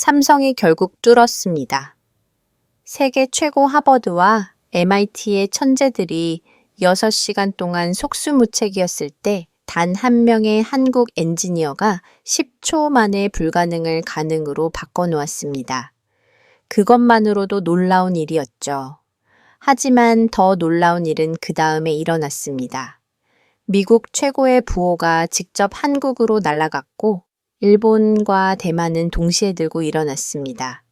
삼성이 결국 뚫었습니다. 세계 최고 하버드와 MIT의 천재들이 6시간 동안 속수무책이었을 때 단 한 명의 한국 엔지니어가 10초 만에 불가능을 가능으로 바꿔놓았습니다. 그것만으로도 놀라운 일이었죠. 하지만 더 놀라운 일은 그 다음에 일어났습니다. 미국 최고의 부호가 직접 한국으로 날아갔고 일본과 대만은 동시에 들고 일어났습니다.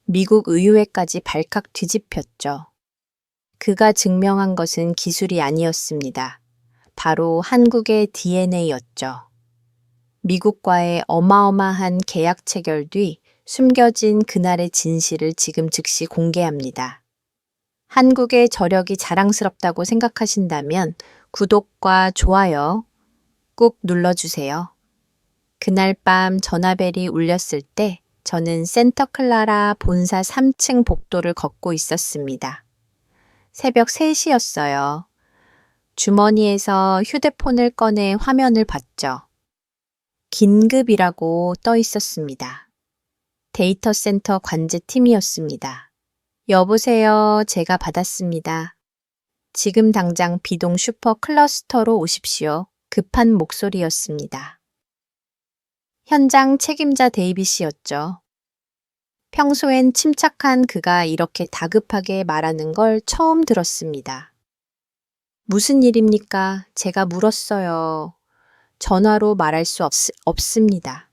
미국 의회까지 발칵 뒤집혔죠. 그가 증명한 것은 기술이 아니었습니다. 바로 한국의 DNA였죠. 미국과의 어마어마한 계약 체결 뒤 숨겨진 그날의 진실을 지금 즉시 공개합니다. 한국의 저력이 자랑스럽다고 생각하신다면 구독과 좋아요 꾹 눌러주세요. 그날 밤 전화벨이 울렸을 때 저는 센터클라라 본사 3층 복도를 걷고 있었습니다. 새벽 3시였어요. 주머니에서 휴대폰을 꺼내 화면을 봤죠. 긴급이라고 떠 있었습니다. 데이터 센터 관제팀이었습니다. 여보세요, 제가 받았습니다. 지금 당장 비동 슈퍼 클러스터로 오십시오. 급한 목소리였습니다. 현장 책임자 데이빗이었죠. 평소엔 침착한 그가 이렇게 다급하게 말하는 걸 처음 들었습니다. 무슨 일입니까? 제가 물었어요. 전화로 말할 수 없습니다.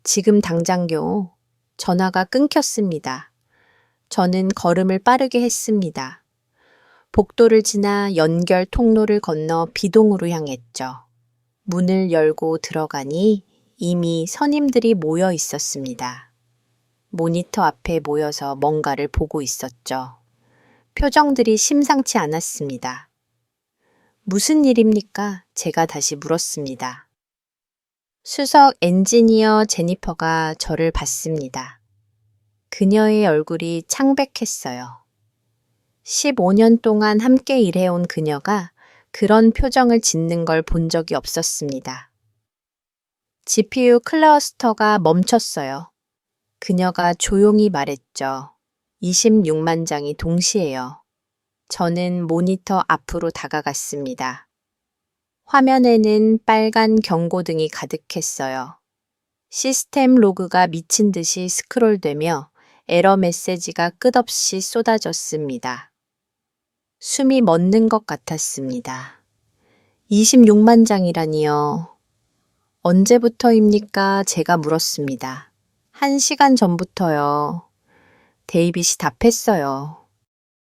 지금 당장요. 전화가 끊겼습니다. 저는 걸음을 빠르게 했습니다. 복도를 지나 연결 통로를 건너 비동으로 향했죠. 문을 열고 들어가니 이미 선임들이 모여 있었습니다. 모니터 앞에 모여서 뭔가를 보고 있었죠. 표정들이 심상치 않았습니다. 무슨 일입니까? 제가 다시 물었습니다. 수석 엔지니어 제니퍼가 저를 봤습니다. 그녀의 얼굴이 창백했어요. 15년 동안 함께 일해온 그녀가 그런 표정을 짓는 걸 본 적이 없었습니다. GPU 클러스터가 멈췄어요. 그녀가 조용히 말했죠. 26만 장이 동시에요. 저는 모니터 앞으로 다가갔습니다. 화면에는 빨간 경고등이 가득했어요. 시스템 로그가 미친 듯이 스크롤되며 에러 메시지가 끝없이 쏟아졌습니다. 숨이 멎는 것 같았습니다. 26만 장이라니요. 언제부터입니까? 제가 물었습니다. 1시간 전부터요. 데이빗이 답했어요.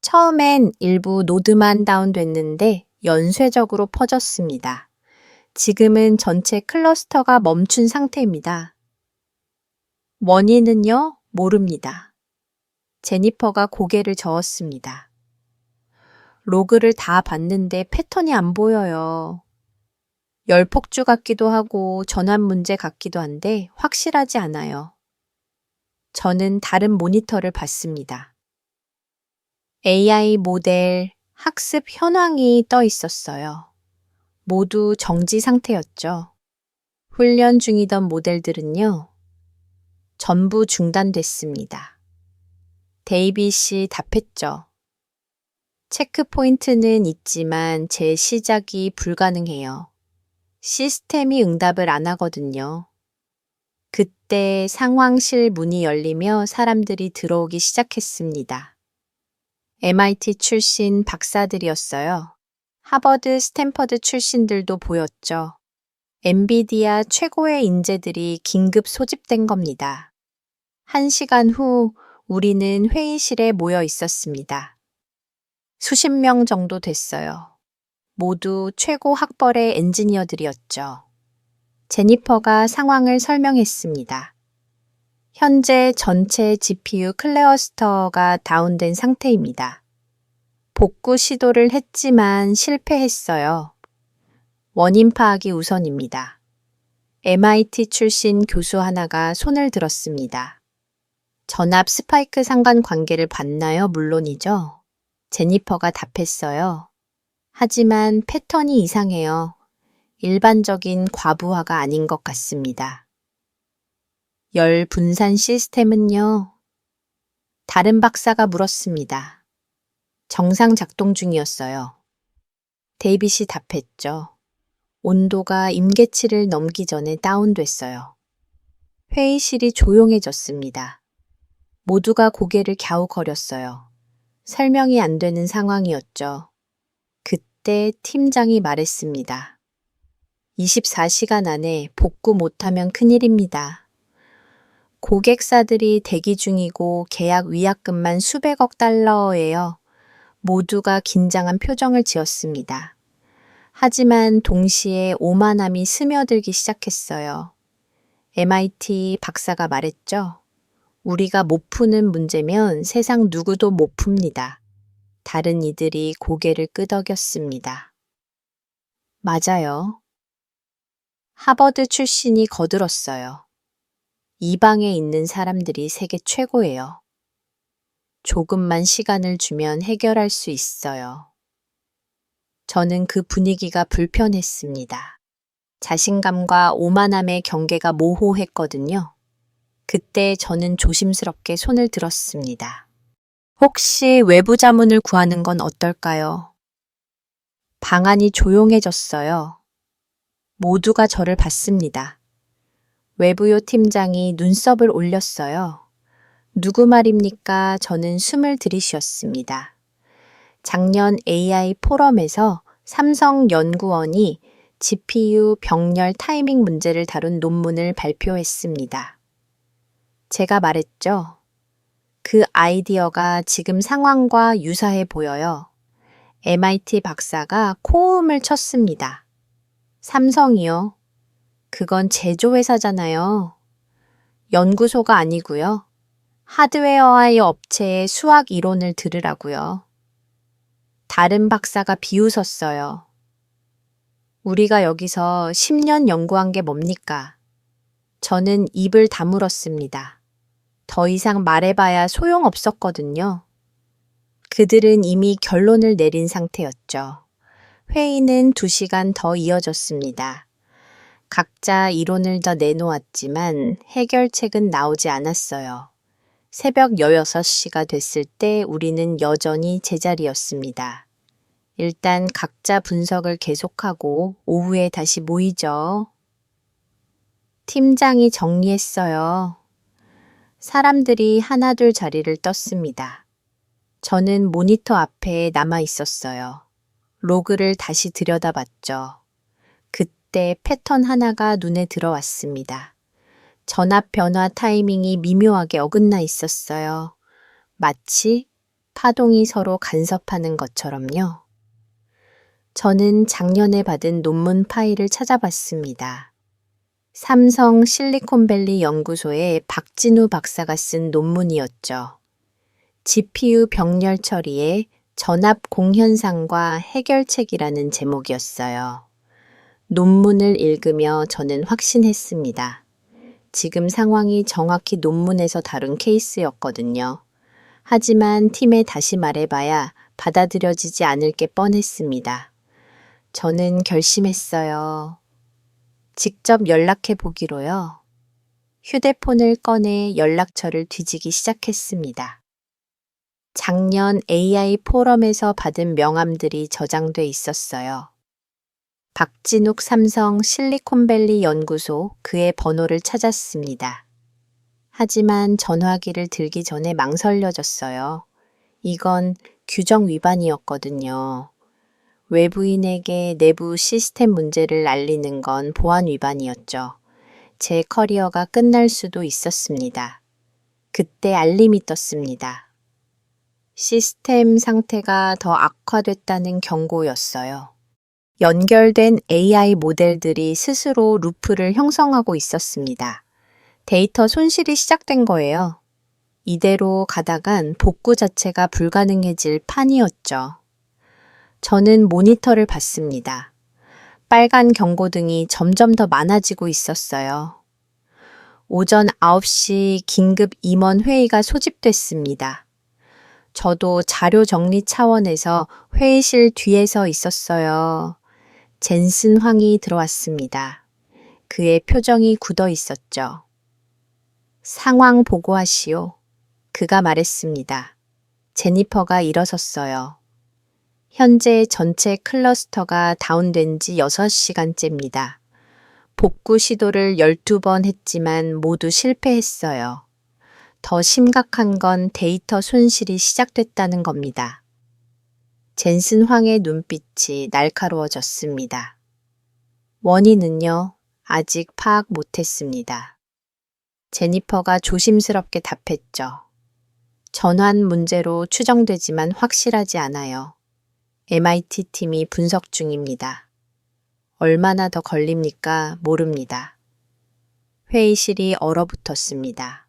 처음엔 일부 노드만 다운됐는데 연쇄적으로 퍼졌습니다. 지금은 전체 클러스터가 멈춘 상태입니다. 원인은요? 모릅니다. 제니퍼가 고개를 저었습니다. 로그를 다 봤는데 패턴이 안 보여요. 열폭주 같기도 하고 전환 문제 같기도 한데 확실하지 않아요. 저는 다른 모니터를 봤습니다. AI 모델 학습 현황이 떠 있었어요. 모두 정지 상태였죠. 훈련 중이던 모델들은요, 전부 중단됐습니다. 데이빗이 답했죠. 체크 포인트는 있지만 제 시작이 불가능해요. 시스템이 응답을 안 하거든요. 그때 상황실 문이 열리며 사람들이 들어오기 시작했습니다. MIT 출신 박사들이었어요. 하버드, 스탠퍼드 출신들도 보였죠. 엔비디아 최고의 인재들이 긴급 소집된 겁니다. 1시간 후 우리는 회의실에 모여 있었습니다. 수십 명 정도 됐어요. 모두 최고 학벌의 엔지니어들이었죠. 제니퍼가 상황을 설명했습니다. 현재 전체 GPU 클러스터가 다운된 상태입니다. 복구 시도를 했지만 실패했어요. 원인 파악이 우선입니다. MIT 출신 교수 하나가 손을 들었습니다. 전압 스파이크 상관 관계를 봤나요? 물론이죠. 제니퍼가 답했어요. 하지만 패턴이 이상해요. 일반적인 과부하가 아닌 것 같습니다. 열 분산 시스템은요? 다른 박사가 물었습니다. 정상 작동 중이었어요. 데이빗이 답했죠. 온도가 임계치를 넘기 전에 다운됐어요. 회의실이 조용해졌습니다. 모두가 고개를 갸우거렸어요. 설명이 안 되는 상황이었죠. 그때 팀장이 말했습니다. 24시간 안에 복구 못하면 큰일입니다. 고객사들이 대기 중이고 계약 위약금만 수백억 달러예요. 모두가 긴장한 표정을 지었습니다. 하지만 동시에 오만함이 스며들기 시작했어요. MIT 박사가 말했죠. 우리가 못 푸는 문제면 세상 누구도 못 풉니다. 다른 이들이 고개를 끄덕였습니다. 맞아요. 하버드 출신이 거들었어요. 이 방에 있는 사람들이 세계 최고예요. 조금만 시간을 주면 해결할 수 있어요. 저는 그 분위기가 불편했습니다. 자신감과 오만함의 경계가 모호했거든요. 그때 저는 조심스럽게 손을 들었습니다. 혹시 외부 자문을 구하는 건 어떨까요? 방안이 조용해졌어요. 모두가 저를 봤습니다. 외부요 팀장이 눈썹을 올렸어요. 누구 말입니까? 저는 숨을 들이쉬었습니다. 작년 AI 포럼에서 삼성연구원이 GPU 병렬 타이밍 문제를 다룬 논문을 발표했습니다. 제가 말했죠. 그 아이디어가 지금 상황과 유사해 보여요. MIT 박사가 코음을 쳤습니다. 삼성이요. 그건 제조회사잖아요. 연구소가 아니고요. 하드웨어와의 업체의 수학 이론을 들으라고요. 다른 박사가 비웃었어요. 우리가 여기서 10년 연구한 게 뭡니까? 저는 입을 다물었습니다. 더 이상 말해봐야 소용없었거든요. 그들은 이미 결론을 내린 상태였죠. 회의는 2시간 더 이어졌습니다. 각자 이론을 더 내놓았지만 해결책은 나오지 않았어요. 새벽 6시가 됐을 때 우리는 여전히 제자리였습니다. 일단 각자 분석을 계속하고 오후에 다시 모이죠. 팀장이 정리했어요. 사람들이 하나둘 자리를 떴습니다. 저는 모니터 앞에 남아 있었어요. 로그를 다시 들여다봤죠. 그때 패턴 하나가 눈에 들어왔습니다. 전압 변화 타이밍이 미묘하게 어긋나 있었어요. 마치 파동이 서로 간섭하는 것처럼요. 저는 작년에 받은 논문 파일을 찾아봤습니다. 삼성 실리콘밸리 연구소의 박진우 박사가 쓴 논문이었죠. GPU 병렬 처리의 전압 공현상과 해결책이라는 제목이었어요. 논문을 읽으며 저는 확신했습니다. 지금 상황이 정확히 논문에서 다룬 케이스였거든요. 하지만 팀에 다시 말해봐야 받아들여지지 않을 게 뻔했습니다. 저는 결심했어요. 직접 연락해 보기로요. 휴대폰을 꺼내 연락처를 뒤지기 시작했습니다. 작년 AI 포럼에서 받은 명함들이 저장돼 있었어요. 박진욱 삼성 실리콘밸리 연구소 그의 번호를 찾았습니다. 하지만 전화기를 들기 전에 망설여졌어요. 이건 규정 위반이었거든요. 외부인에게 내부 시스템 문제를 알리는 건 보안 위반이었죠. 제 커리어가 끝날 수도 있었습니다. 그때 알림이 떴습니다. 시스템 상태가 더 악화됐다는 경고였어요. 연결된 AI 모델들이 스스로 루프를 형성하고 있었습니다. 데이터 손실이 시작된 거예요. 이대로 가다간 복구 자체가 불가능해질 판이었죠. 저는 모니터를 봤습니다. 빨간 경고등이 점점 더 많아지고 있었어요. 오전 9시 긴급 임원 회의가 소집됐습니다. 저도 자료 정리 차원에서 회의실 뒤에서 있었어요. 젠슨 황이 들어왔습니다. 그의 표정이 굳어 있었죠. 상황 보고하시오. 그가 말했습니다. 제니퍼가 일어섰어요. 현재 전체 클러스터가 다운된 지 6시간째입니다. 복구 시도를 12번 했지만 모두 실패했어요. 더 심각한 건 데이터 손실이 시작됐다는 겁니다. 젠슨 황의 눈빛이 날카로워졌습니다. 원인은요, 아직 파악 못했습니다. 제니퍼가 조심스럽게 답했죠. 전환 문제로 추정되지만 확실하지 않아요. MIT 팀이 분석 중입니다. 얼마나 더 걸립니까? 모릅니다. 회의실이 얼어붙었습니다.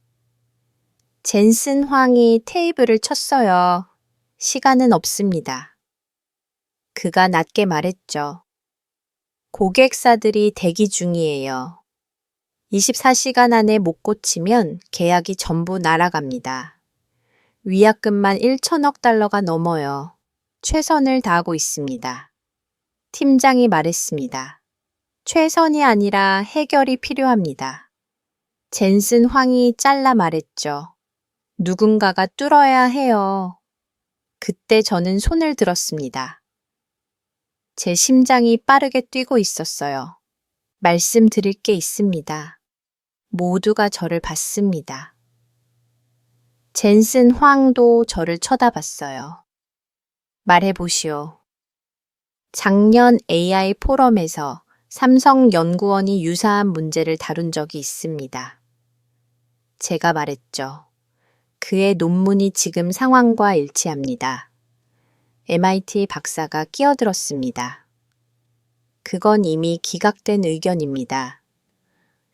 젠슨 황이 테이블을 쳤어요. 시간은 없습니다. 그가 낮게 말했죠. 고객사들이 대기 중이에요. 24시간 안에 못 고치면 계약이 전부 날아갑니다. 위약금만 1천억 달러가 넘어요. 최선을 다하고 있습니다. 팀장이 말했습니다. 최선이 아니라 해결이 필요합니다. 젠슨 황이 잘라 말했죠. 누군가가 뚫어야 해요. 그때 저는 손을 들었습니다. 제 심장이 빠르게 뛰고 있었어요. 말씀드릴 게 있습니다. 모두가 저를 봤습니다. 젠슨 황도 저를 쳐다봤어요. 말해보시오. 작년 AI 포럼에서 삼성연구원이 유사한 문제를 다룬 적이 있습니다. 제가 말했죠. 그의 논문이 지금 상황과 일치합니다. MIT 박사가 끼어들었습니다. 그건 이미 기각된 의견입니다.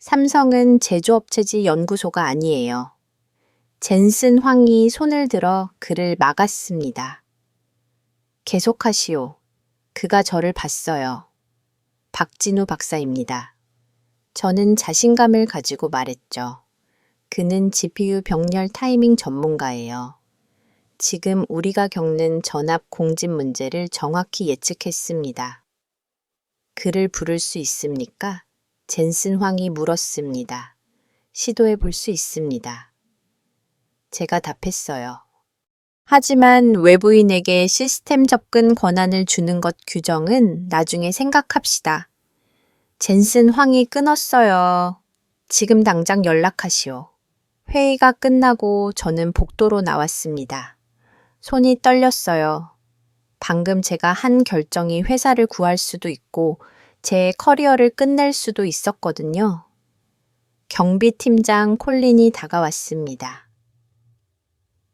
삼성은 제조업체지 연구소가 아니에요. 젠슨 황이 손을 들어 그를 막았습니다. 계속하시오. 그가 저를 봤어요. 박진우 박사입니다. 저는 자신감을 가지고 말했죠. 그는 GPU 병렬 타이밍 전문가예요. 지금 우리가 겪는 전압 공진 문제를 정확히 예측했습니다. 그를 부를 수 있습니까? 젠슨 황이 물었습니다. 시도해 볼 수 있습니다. 제가 답했어요. 하지만 외부인에게 시스템 접근 권한을 주는 것 규정은 나중에 생각합시다. 젠슨 황이 끊었어요. 지금 당장 연락하시오. 회의가 끝나고 저는 복도로 나왔습니다. 손이 떨렸어요. 방금 제가 한 결정이 회사를 구할 수도 있고 제 커리어를 끝낼 수도 있었거든요. 경비팀장 콜린이 다가왔습니다.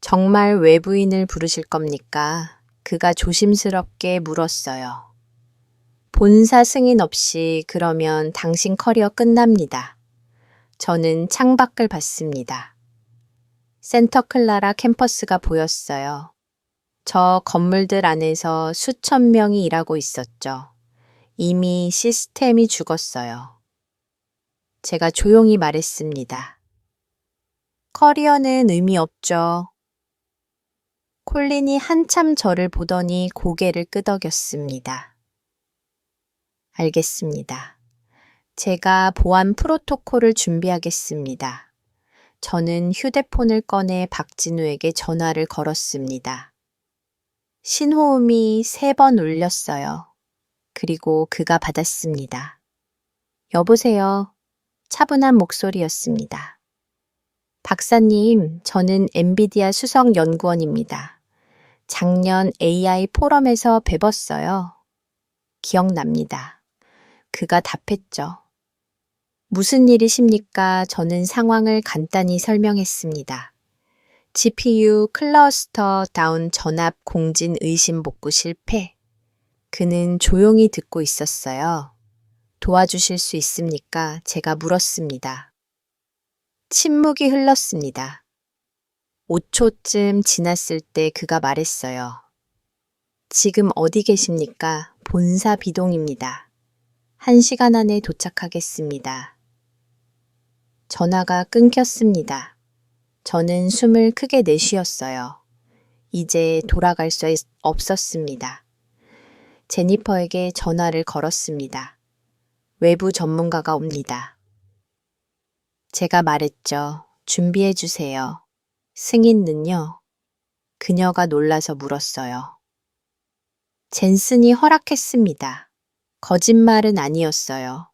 정말 외부인을 부르실 겁니까? 그가 조심스럽게 물었어요. 본사 승인 없이 그러면 당신 커리어 끝납니다. 저는 창밖을 봤습니다. 센터클라라 캠퍼스가 보였어요. 저 건물들 안에서 수천 명이 일하고 있었죠. 이미 시스템이 죽었어요. 제가 조용히 말했습니다. 커리어는 의미 없죠. 콜린이 한참 저를 보더니 고개를 끄덕였습니다. 알겠습니다. 제가 보안 프로토콜을 준비하겠습니다. 저는 휴대폰을 꺼내 박진우에게 전화를 걸었습니다. 신호음이 3번 울렸어요. 그리고 그가 받았습니다. 여보세요. 차분한 목소리였습니다. 박사님, 저는 엔비디아 수석 연구원입니다. 작년 AI 포럼에서 뵈었어요. 기억납니다. 그가 답했죠. 무슨 일이십니까? 저는 상황을 간단히 설명했습니다. GPU 클러스터 다운 전압 공진 의심 복구 실패. 그는 조용히 듣고 있었어요. 도와주실 수 있습니까? 제가 물었습니다. 침묵이 흘렀습니다. 5초쯤 지났을 때 그가 말했어요. 지금 어디 계십니까? 본사 비동입니다. 1시간 안에 도착하겠습니다. 전화가 끊겼습니다. 저는 숨을 크게 내쉬었어요. 이제 돌아갈 수 없었습니다. 제니퍼에게 전화를 걸었습니다. 외부 전문가가 옵니다. 제가 말했죠. 준비해 주세요. 승인은요? 그녀가 놀라서 물었어요. 젠슨이 허락했습니다. 거짓말은 아니었어요.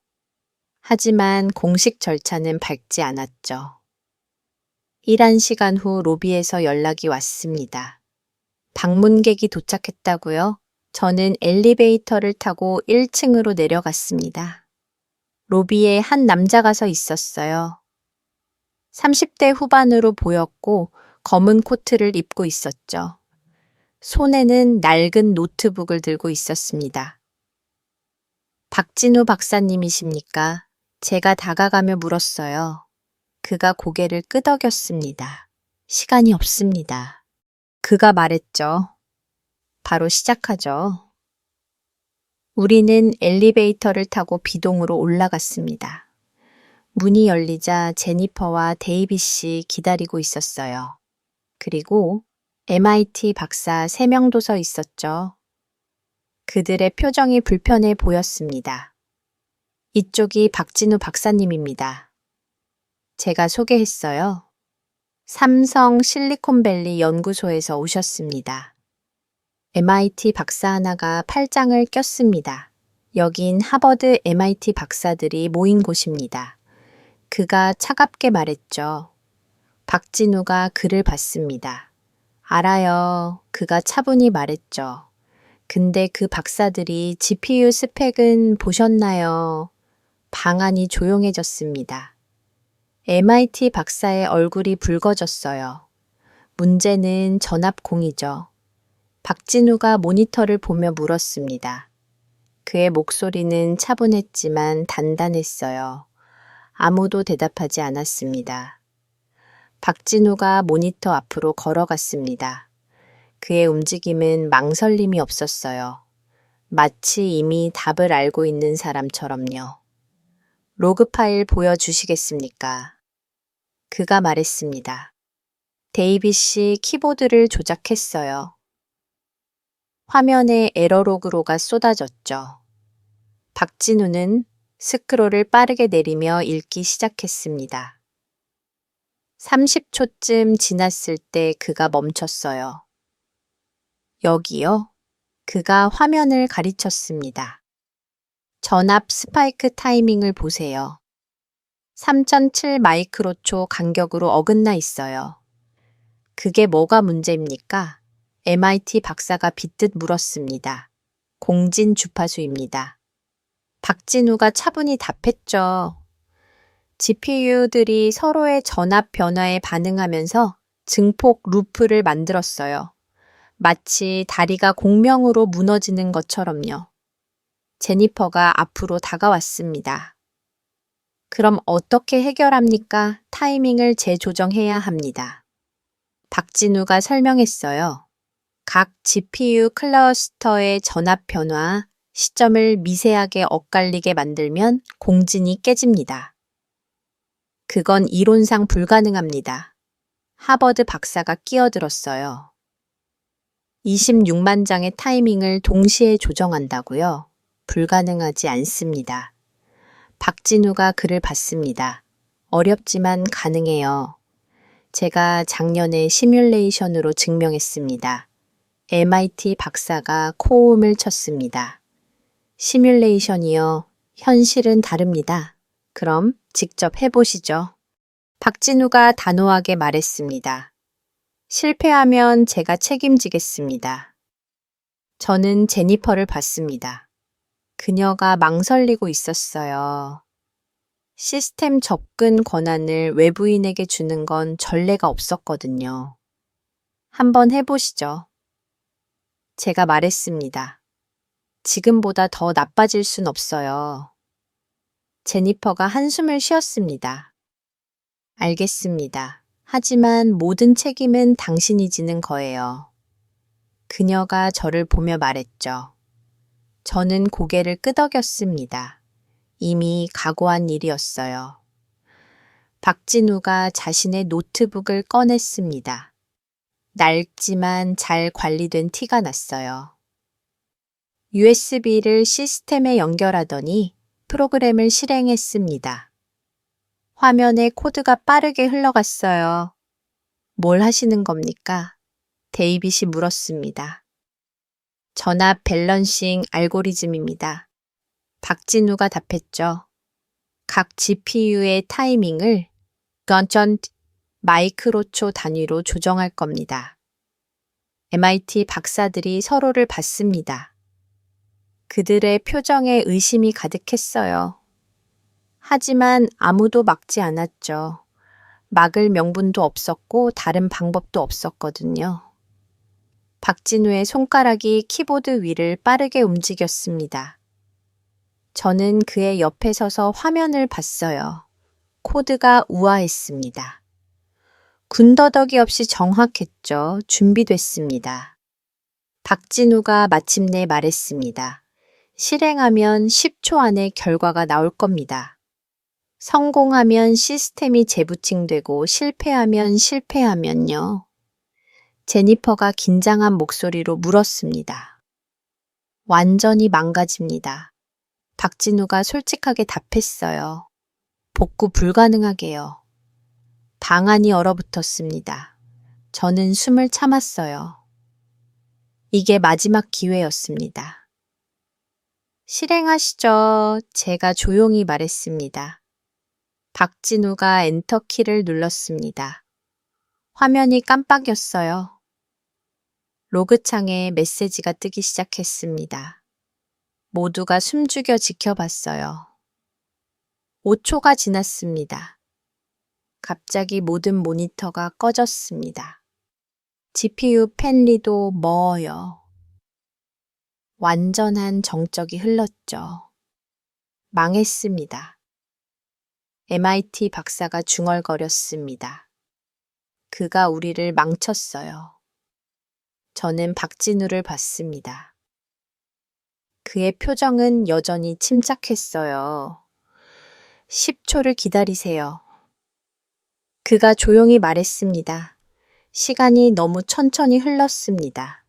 하지만 공식 절차는 밟지 않았죠. 일한 시간 후 로비에서 연락이 왔습니다. 방문객이 도착했다고요? 저는 엘리베이터를 타고 1층으로 내려갔습니다. 로비에 한 남자가 서 있었어요. 30대 후반으로 보였고 검은 코트를 입고 있었죠. 손에는 낡은 노트북을 들고 있었습니다. 박진우 박사님이십니까? 제가 다가가며 물었어요. 그가 고개를 끄덕였습니다. 시간이 없습니다. 그가 말했죠. 바로 시작하죠. 우리는 엘리베이터를 타고 B동으로 올라갔습니다. 문이 열리자 제니퍼와 데이빗이 기다리고 있었어요. 그리고 MIT 박사 3명도 서 있었죠. 그들의 표정이 불편해 보였습니다. 이쪽이 박진우 박사님입니다. 제가 소개했어요. 삼성 실리콘밸리 연구소에서 오셨습니다. MIT 박사 하나가 팔짱을 꼈습니다. 여긴 하버드 MIT 박사들이 모인 곳입니다. 그가 차갑게 말했죠. 박진우가 그를 봤습니다. 알아요. 그가 차분히 말했죠. 근데 그 박사들이 GPU 스펙은 보셨나요? 방안이 조용해졌습니다. MIT 박사의 얼굴이 붉어졌어요. 문제는 전압공이죠. 박진우가 모니터를 보며 물었습니다. 그의 목소리는 차분했지만 단단했어요. 아무도 대답하지 않았습니다. 박진우가 모니터 앞으로 걸어갔습니다. 그의 움직임은 망설임이 없었어요. 마치 이미 답을 알고 있는 사람처럼요. 로그 파일 보여주시겠습니까? 그가 말했습니다. 데이빗이 키보드를 조작했어요. 화면에 에러로그로가 쏟아졌죠. 박진우는 스크롤을 빠르게 내리며 읽기 시작했습니다. 30초쯤 지났을 때 그가 멈췄어요. 여기요? 그가 화면을 가리쳤습니다. 전압 스파이크 타이밍을 보세요. 3007 마이크로초 간격으로 어긋나 있어요. 그게 뭐가 문제입니까? MIT 박사가 빗듯 물었습니다. 공진 주파수입니다. 박진우가 차분히 답했죠. GPU들이 서로의 전압 변화에 반응하면서 증폭 루프를 만들었어요. 마치 다리가 공명으로 무너지는 것처럼요. 제니퍼가 앞으로 다가왔습니다. 그럼 어떻게 해결합니까? 타이밍을 재조정해야 합니다. 박진우가 설명했어요. 각 GPU 클러스터의 전압 변화, 시점을 미세하게 엇갈리게 만들면 공진이 깨집니다. 그건 이론상 불가능합니다. 하버드 박사가 끼어들었어요. 26만 장의 타이밍을 동시에 조정한다고요? 불가능하지 않습니다. 박진우가 그를 봤습니다. 어렵지만 가능해요. 제가 작년에 시뮬레이션으로 증명했습니다. MIT 박사가 코음을 쳤습니다. 시뮬레이션이요. 현실은 다릅니다. 그럼 직접 해보시죠. 박진우가 단호하게 말했습니다. 실패하면 제가 책임지겠습니다. 저는 제니퍼를 봤습니다. 그녀가 망설이고 있었어요. 시스템 접근 권한을 외부인에게 주는 건 전례가 없었거든요. 한번 해보시죠. 제가 말했습니다. 지금보다 더 나빠질 순 없어요. 제니퍼가 한숨을 쉬었습니다. 알겠습니다. 하지만 모든 책임은 당신이 지는 거예요. 그녀가 저를 보며 말했죠. 저는 고개를 끄덕였습니다. 이미 각오한 일이었어요. 박진우가 자신의 노트북을 꺼냈습니다. 낡지만 잘 관리된 티가 났어요. USB를 시스템에 연결하더니 프로그램을 실행했습니다. 화면에 코드가 빠르게 흘러갔어요. 뭘 하시는 겁니까? 데이빗이 물었습니다. 전압 밸런싱 알고리즘입니다. 박진우가 답했죠. 각 GPU의 타이밍을 건전 마이크로초 단위로 조정할 겁니다. MIT 박사들이 서로를 봤습니다. 그들의 표정에 의심이 가득했어요. 하지만 아무도 막지 않았죠. 막을 명분도 없었고 다른 방법도 없었거든요. 박진우의 손가락이 키보드 위를 빠르게 움직였습니다. 저는 그의 옆에 서서 화면을 봤어요. 코드가 우아했습니다. 군더더기 없이 정확했죠. 준비됐습니다. 박진우가 마침내 말했습니다. 실행하면 10초 안에 결과가 나올 겁니다. 성공하면 시스템이 재부팅되고 실패하면요. 제니퍼가 긴장한 목소리로 물었습니다. 완전히 망가집니다. 박진우가 솔직하게 답했어요. 복구 불가능하게요. 방안이 얼어붙었습니다. 저는 숨을 참았어요. 이게 마지막 기회였습니다. 실행하시죠. 제가 조용히 말했습니다. 박진우가 엔터키를 눌렀습니다. 화면이 깜빡였어요. 로그창에 메시지가 뜨기 시작했습니다. 모두가 숨죽여 지켜봤어요. 5초가 지났습니다. 갑자기 모든 모니터가 꺼졌습니다. GPU 팬리도 머어요. 완전한 정적이 흘렀죠. 망했습니다. MIT 박사가 중얼거렸습니다. 그가 우리를 망쳤어요. 저는 박진우를 봤습니다. 그의 표정은 여전히 침착했어요. 10초를 기다리세요. 그가 조용히 말했습니다. 시간이 너무 천천히 흘렀습니다.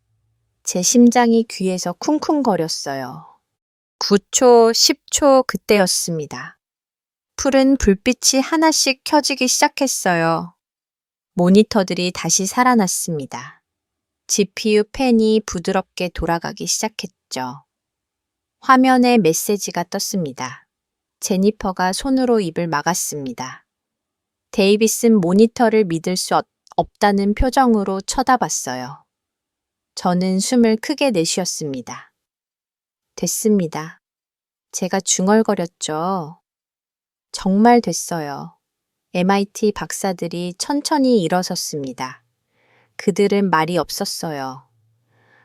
제 심장이 귀에서 쿵쿵거렸어요. 9초, 10초 그때였습니다. 푸른 불빛이 하나씩 켜지기 시작했어요. 모니터들이 다시 살아났습니다. GPU 팬이 부드럽게 돌아가기 시작했죠. 화면에 메시지가 떴습니다. 제니퍼가 손으로 입을 막았습니다. 데이빗은 모니터를 믿을 수 없다는 표정으로 쳐다봤어요. 저는 숨을 크게 내쉬었습니다. 됐습니다. 제가 중얼거렸죠. 정말 됐어요. MIT 박사들이 천천히 일어섰습니다. 그들은 말이 없었어요.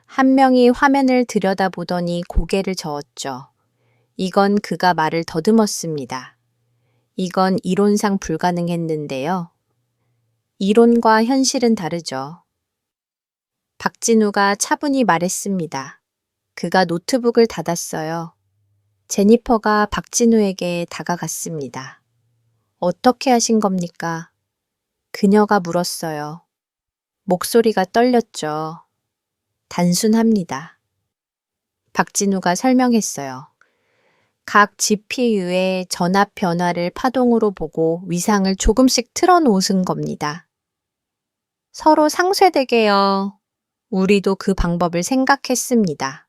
한 명이 화면을 들여다보더니 고개를 저었죠. 이건 그가 말을 더듬었습니다. 이건 이론상 불가능했는데요. 이론과 현실은 다르죠. 박진우가 차분히 말했습니다. 그가 노트북을 닫았어요. 제니퍼가 박진우에게 다가갔습니다. 어떻게 하신 겁니까? 그녀가 물었어요. 목소리가 떨렸죠. 단순합니다. 박진우가 설명했어요. 각 GPU의 전압 변화를 파동으로 보고 위상을 조금씩 틀어놓은 겁니다. 서로 상쇄되게요. 우리도 그 방법을 생각했습니다.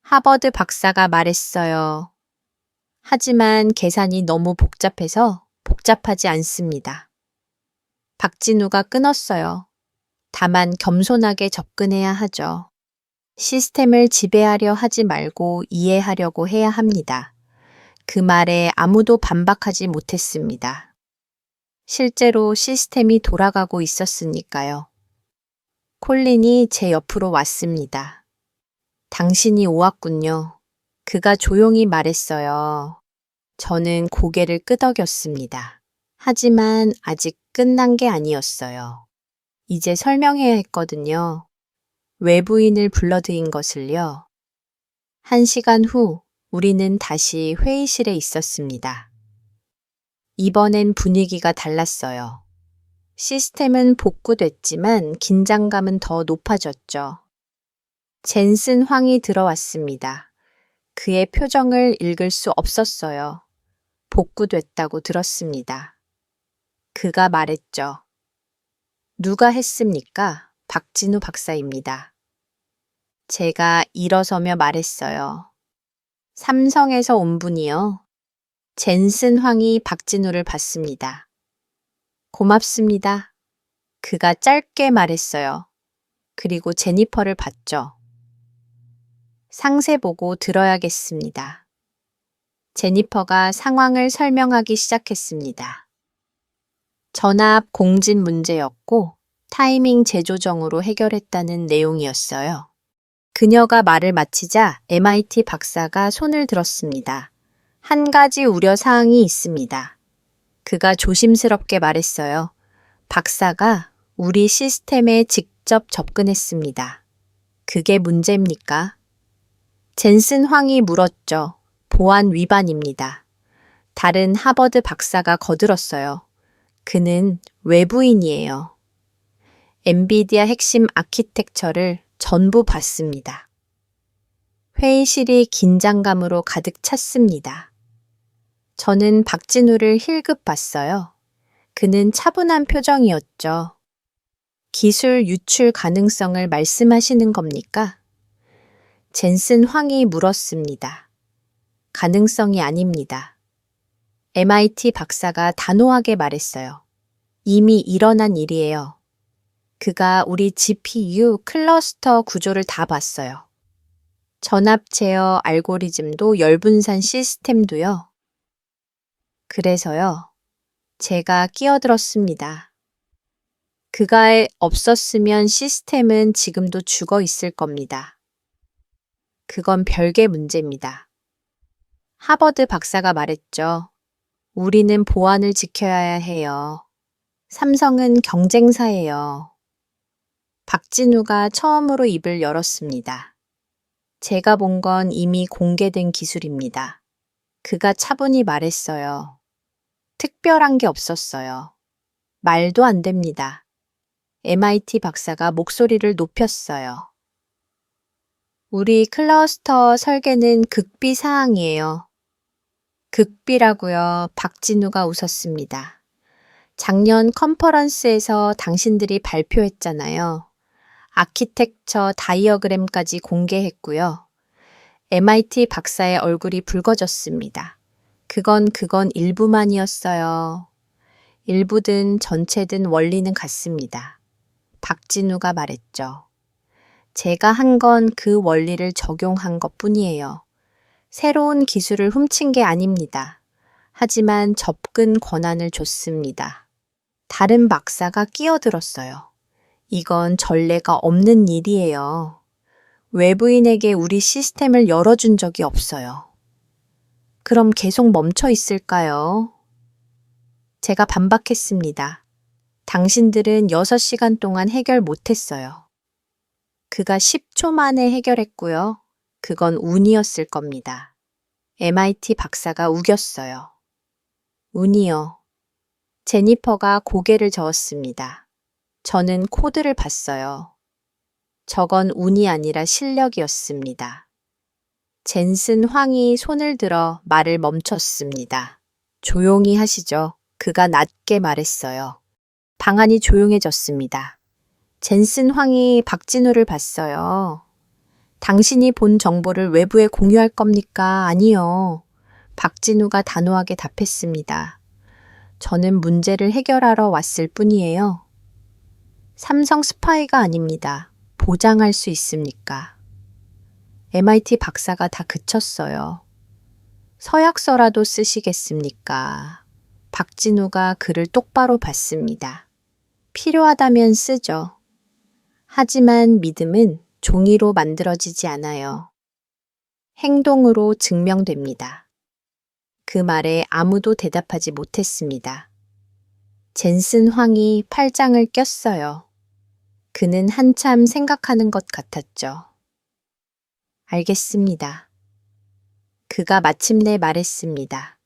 하버드 박사가 말했어요. 하지만 계산이 너무 복잡해서 복잡하지 않습니다. 박진우가 끊었어요. 다만 겸손하게 접근해야 하죠. 시스템을 지배하려 하지 말고 이해하려고 해야 합니다. 그 말에 아무도 반박하지 못했습니다. 실제로 시스템이 돌아가고 있었으니까요. 콜린이 제 옆으로 왔습니다. 당신이 오았군요. 그가 조용히 말했어요. 저는 고개를 끄덕였습니다. 하지만 아직 끝난 게 아니었어요. 이제 설명해야 했거든요. 외부인을 불러들인 것을요. 1시간 후 우리는 다시 회의실에 있었습니다. 이번엔 분위기가 달랐어요. 시스템은 복구됐지만 긴장감은 더 높아졌죠. 젠슨 황이 들어왔습니다. 그의 표정을 읽을 수 없었어요. 복구됐다고 들었습니다. 그가 말했죠. 누가 했습니까? 박진우 박사입니다. 제가 일어서며 말했어요. 삼성에서 온 분이요. 젠슨 황이 박진우를 봤습니다. 고맙습니다. 그가 짧게 말했어요. 그리고 제니퍼를 봤죠. 상세 보고 들어야겠습니다. 제니퍼가 상황을 설명하기 시작했습니다. 전압 공진 문제였고 타이밍 재조정으로 해결했다는 내용이었어요. 그녀가 말을 마치자 MIT 박사가 손을 들었습니다. 한 가지 우려 사항이 있습니다. 그가 조심스럽게 말했어요. 박사가 우리 시스템에 직접 접근했습니다. 그게 문제입니까? 젠슨 황이 물었죠. 보안 위반입니다. 다른 하버드 박사가 거들었어요. 그는 외부인이에요. 엔비디아 핵심 아키텍처를 전부 봤습니다. 회의실이 긴장감으로 가득 찼습니다. 저는 박진우를 힐끗 봤어요. 그는 차분한 표정이었죠. 기술 유출 가능성을 말씀하시는 겁니까? 젠슨 황이 물었습니다. 가능성이 아닙니다. MIT 박사가 단호하게 말했어요. 이미 일어난 일이에요. 그가 우리 GPU 클러스터 구조를 다 봤어요. 전압 제어 알고리즘도 열분산 시스템도요. 그래서요. 제가 끼어들었습니다. 그가 없었으면 시스템은 지금도 죽어 있을 겁니다. 그건 별개 문제입니다. 하버드 박사가 말했죠. 우리는 보안을 지켜야 해요. 삼성은 경쟁사예요. 박진우가 처음으로 입을 열었습니다. 제가 본 건 이미 공개된 기술입니다. 그가 차분히 말했어요. 특별한 게 없었어요. 말도 안 됩니다. MIT 박사가 목소리를 높였어요. 우리 클러스터 설계는 극비 사항이에요. 극비라고요. 박진우가 웃었습니다. 작년 컨퍼런스에서 당신들이 발표했잖아요. 아키텍처 다이어그램까지 공개했고요. MIT 박사의 얼굴이 붉어졌습니다. 그건 일부만이었어요. 일부든 전체든 원리는 같습니다. 박진우가 말했죠. 제가 한 건 그 원리를 적용한 것뿐이에요. 새로운 기술을 훔친 게 아닙니다. 하지만 접근 권한을 줬습니다. 다른 박사가 끼어들었어요. 이건 전례가 없는 일이에요. 외부인에게 우리 시스템을 열어준 적이 없어요. 그럼 계속 멈춰 있을까요? 제가 반박했습니다. 당신들은 6시간 동안 해결 못했어요. 그가 10초 만에 해결했고요. 그건 운이었을 겁니다. MIT 박사가 우겼어요. 운이요. 제니퍼가 고개를 저었습니다. 저는 코드를 봤어요. 저건 운이 아니라 실력이었습니다. 젠슨 황이 손을 들어 말을 멈췄습니다. 조용히 하시죠. 그가 낮게 말했어요. 방안이 조용해졌습니다. 젠슨 황이 박진우를 봤어요. 당신이 본 정보를 외부에 공유할 겁니까? 아니요. 박진우가 단호하게 답했습니다. 저는 문제를 해결하러 왔을 뿐이에요. 삼성 스파이가 아닙니다. 보장할 수 있습니까? MIT 박사가 다 그쳤어요. 서약서라도 쓰시겠습니까? 박진우가 그를 똑바로 봤습니다. 필요하다면 쓰죠. 하지만 믿음은 종이로 만들어지지 않아요. 행동으로 증명됩니다. 그 말에 아무도 대답하지 못했습니다. 젠슨 황이 팔짱을 꼈어요. 그는 한참 생각하는 것 같았죠. 알겠습니다. 그가 마침내 말했습니다.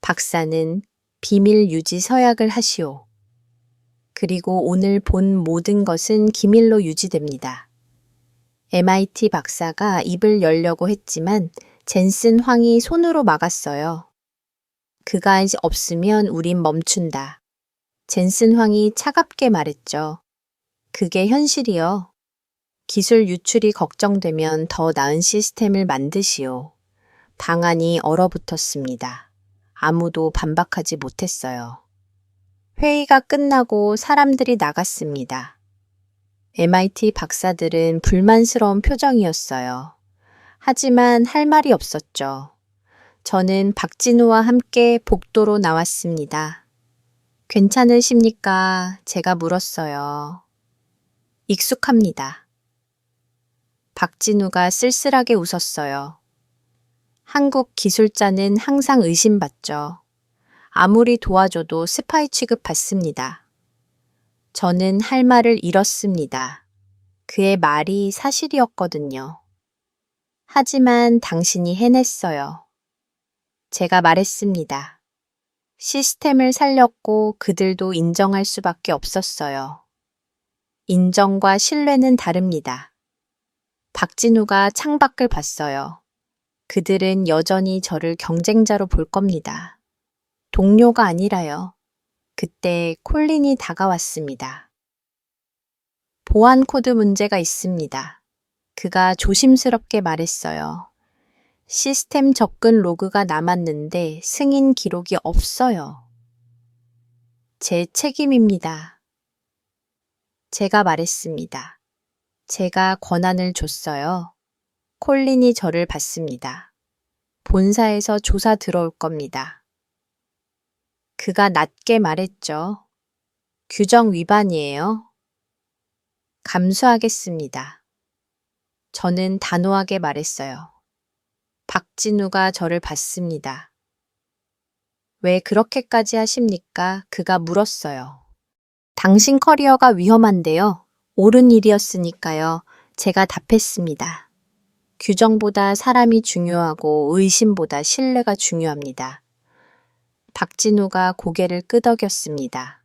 박사는 비밀 유지 서약을 하시오. 그리고 오늘 본 모든 것은 기밀로 유지됩니다. MIT 박사가 입을 열려고 했지만 젠슨 황이 손으로 막았어요. 그가 없으면 우린 멈춘다. 젠슨 황이 차갑게 말했죠. 그게 현실이요. 기술 유출이 걱정되면 더 나은 시스템을 만드시오. 방안이 얼어붙었습니다. 아무도 반박하지 못했어요. 회의가 끝나고 사람들이 나갔습니다. MIT 박사들은 불만스러운 표정이었어요. 하지만 할 말이 없었죠. 저는 박진우와 함께 복도로 나왔습니다. 괜찮으십니까? 제가 물었어요. 익숙합니다. 박진우가 쓸쓸하게 웃었어요. 한국 기술자는 항상 의심받죠. 아무리 도와줘도 스파이 취급받습니다. 저는 할 말을 잃었습니다. 그의 말이 사실이었거든요. 하지만 당신이 해냈어요. 제가 말했습니다. 시스템을 살렸고 그들도 인정할 수밖에 없었어요. 인정과 신뢰는 다릅니다. 박진우가 창밖을 봤어요. 그들은 여전히 저를 경쟁자로 볼 겁니다. 동료가 아니라요. 그때 콜린이 다가왔습니다. 보안 코드 문제가 있습니다. 그가 조심스럽게 말했어요. 시스템 접근 로그가 남았는데 승인 기록이 없어요. 제 책임입니다. 제가 말했습니다. 제가 권한을 줬어요. 콜린이 저를 봤습니다. 본사에서 조사 들어올 겁니다. 그가 낮게 말했죠. 규정 위반이에요. 감수하겠습니다. 저는 단호하게 말했어요. 박진우가 저를 봤습니다. 왜 그렇게까지 하십니까? 그가 물었어요. 당신 커리어가 위험한데요. 옳은 일이었으니까요. 제가 답했습니다. 규정보다 사람이 중요하고 의심보다 신뢰가 중요합니다. 박진우가 고개를 끄덕였습니다.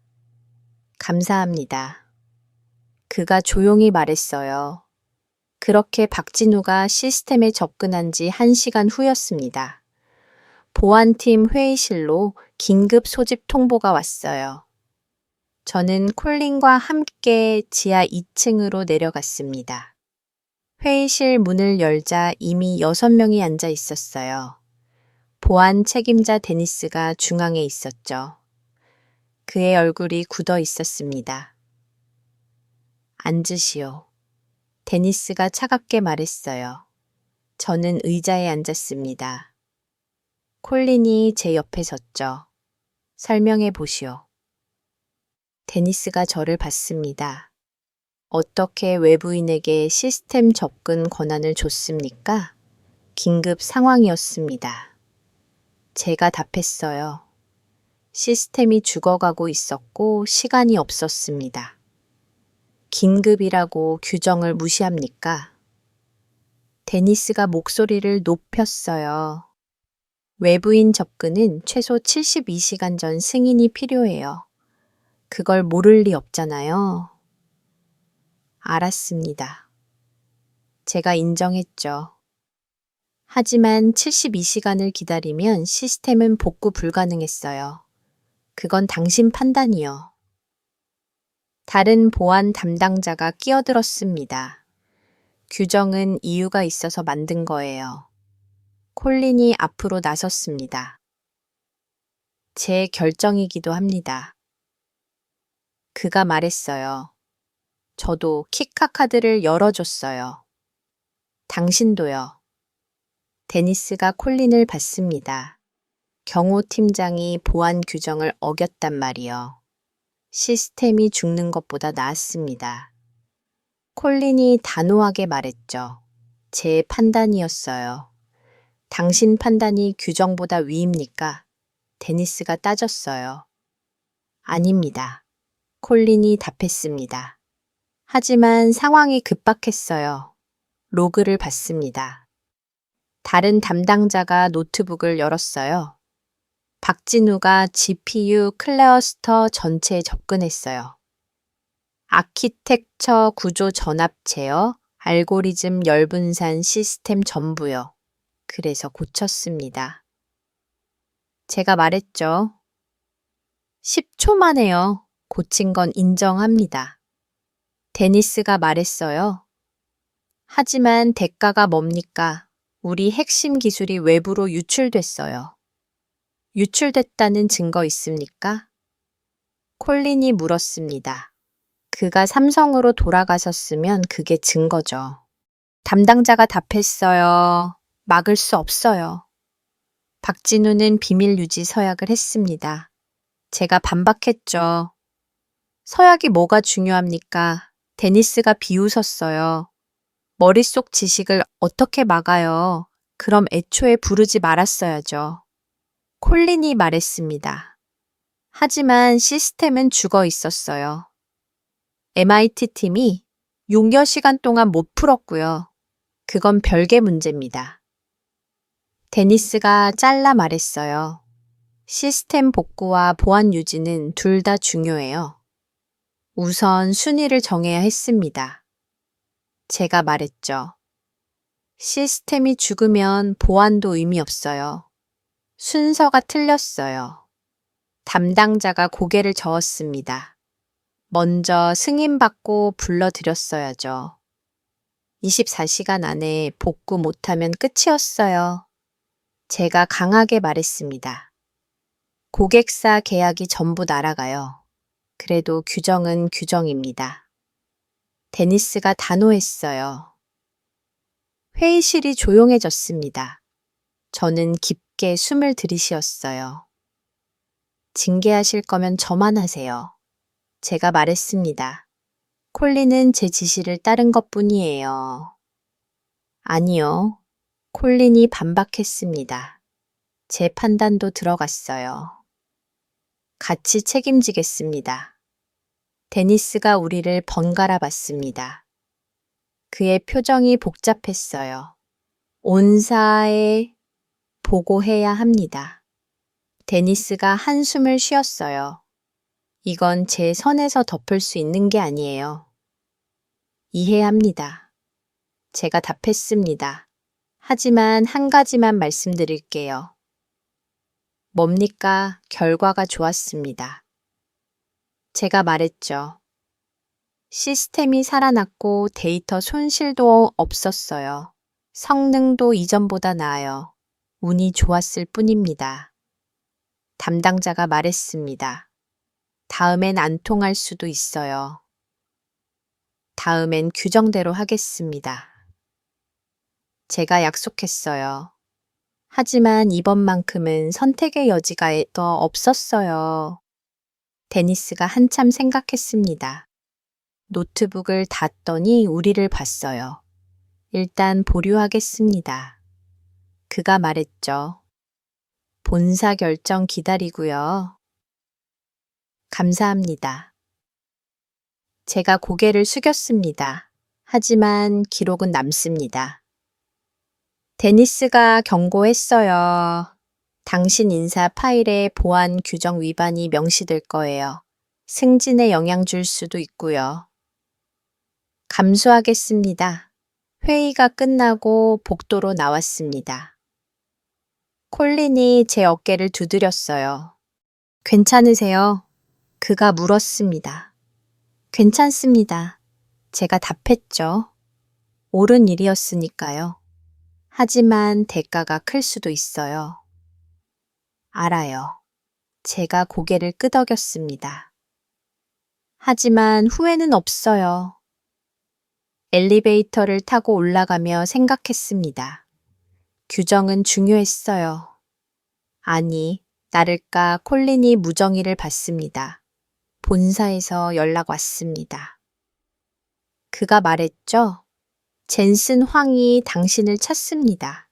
감사합니다. 그가 조용히 말했어요. 그렇게 박진우가 시스템에 접근한 지 1시간 후였습니다. 보안팀 회의실로 긴급 소집 통보가 왔어요. 저는 콜린과 함께 지하 2층으로 내려갔습니다. 회의실 문을 열자 이미 6명이 앉아 있었어요. 보안 책임자 데니스가 중앙에 있었죠. 그의 얼굴이 굳어 있었습니다. 앉으시오. 데니스가 차갑게 말했어요. 저는 의자에 앉았습니다. 콜린이 제 옆에 섰죠. 설명해 보시오. 데니스가 저를 봤습니다. 어떻게 외부인에게 시스템 접근 권한을 줬습니까? 긴급 상황이었습니다. 제가 답했어요. 시스템이 죽어가고 있었고 시간이 없었습니다. 긴급이라고 규정을 무시합니까? 데니스가 목소리를 높였어요. 외부인 접근은 최소 72시간 전 승인이 필요해요. 그걸 모를 리 없잖아요. 알았습니다. 제가 인정했죠. 하지만 72시간을 기다리면 시스템은 복구 불가능했어요. 그건 당신 판단이요. 다른 보안 담당자가 끼어들었습니다. 규정은 이유가 있어서 만든 거예요. 콜린이 앞으로 나섰습니다. 제 결정이기도 합니다. 그가 말했어요. 저도 키카 카드를 열어줬어요. 당신도요. 데니스가 콜린을 봤습니다. 경호 팀장이 보안 규정을 어겼단 말이요. 시스템이 죽는 것보다 나았습니다. 콜린이 단호하게 말했죠. 제 판단이었어요. 당신 판단이 규정보다 위입니까? 데니스가 따졌어요. 아닙니다. 콜린이 답했습니다. 하지만 상황이 급박했어요. 로그를 봤습니다. 다른 담당자가 노트북을 열었어요. 박진우가 GPU 클러스터 전체에 접근했어요. 아키텍처 구조 전압 제어, 알고리즘 열분산 시스템 전부요. 그래서 고쳤습니다. 제가 말했죠. 10초 만에요. 고친 건 인정합니다. 데니스가 말했어요. 하지만 대가가 뭡니까? 우리 핵심 기술이 외부로 유출됐어요. 유출됐다는 증거 있습니까? 콜린이 물었습니다. 그가 삼성으로 돌아가셨으면 그게 증거죠. 담당자가 답했어요. 막을 수 없어요. 박진우는 비밀 유지 서약을 했습니다. 제가 반박했죠. 서약이 뭐가 중요합니까? 데니스가 비웃었어요. 머릿속 지식을 어떻게 막아요? 그럼 애초에 부르지 말았어야죠. 콜린이 말했습니다. 하지만 시스템은 죽어 있었어요. MIT 팀이 6여 시간 동안 못 풀었고요. 그건 별개 문제입니다. 데니스가 잘라 말했어요. 시스템 복구와 보안 유지는 둘 다 중요해요. 우선 순위를 정해야 했습니다. 제가 말했죠. 시스템이 죽으면 보안도 의미 없어요. 순서가 틀렸어요. 담당자가 고개를 저었습니다. 먼저 승인받고 불러드렸어야죠. 24시간 안에 복구 못하면 끝이었어요. 제가 강하게 말했습니다. 고객사 계약이 전부 날아가요. 그래도 규정은 규정입니다. 데니스가 단호했어요. 회의실이 조용해졌습니다. 저는 깊게 숨을 들이쉬었어요. 징계하실 거면 저만 하세요. 제가 말했습니다. 콜린은 제 지시를 따른 것뿐이에요. 아니요. 콜린이 반박했습니다. 제 판단도 들어갔어요. 같이 책임지겠습니다. 데니스가 우리를 번갈아 봤습니다. 그의 표정이 복잡했어요. 온사에 보고해야 합니다. 데니스가 한숨을 쉬었어요. 이건 제 선에서 덮을 수 있는 게 아니에요. 이해합니다. 제가 답했습니다. 하지만 한 가지만 말씀드릴게요. 뭡니까? 결과가 좋았습니다. 제가 말했죠. 시스템이 살아났고 데이터 손실도 없었어요. 성능도 이전보다 나아요. 운이 좋았을 뿐입니다. 담당자가 말했습니다. 다음엔 안 통할 수도 있어요. 다음엔 규정대로 하겠습니다. 제가 약속했어요. 하지만 이번만큼은 선택의 여지가 더 없었어요. 데니스가 한참 생각했습니다. 노트북을 닫더니 우리를 봤어요. 일단 보류하겠습니다. 그가 말했죠. 본사 결정 기다리고요. 감사합니다. 제가 고개를 숙였습니다. 하지만 기록은 남습니다. 데니스가 경고했어요. 당신 인사 파일에 보안 규정 위반이 명시될 거예요. 승진에 영향 줄 수도 있고요. 감수하겠습니다. 회의가 끝나고 복도로 나왔습니다. 콜린이 제 어깨를 두드렸어요. 괜찮으세요? 그가 물었습니다. 괜찮습니다. 제가 답했죠. 옳은 일이었으니까요. 하지만 대가가 클 수도 있어요. 알아요. 제가 고개를 끄덕였습니다. 하지만 후회는 없어요. 엘리베이터를 타고 올라가며 생각했습니다. 규정은 중요했어요. 아니, 나를까 콜린이 무정의를 받습니다. 본사에서 연락 왔습니다. 그가 말했죠. 젠슨 황이 당신을 찾습니다.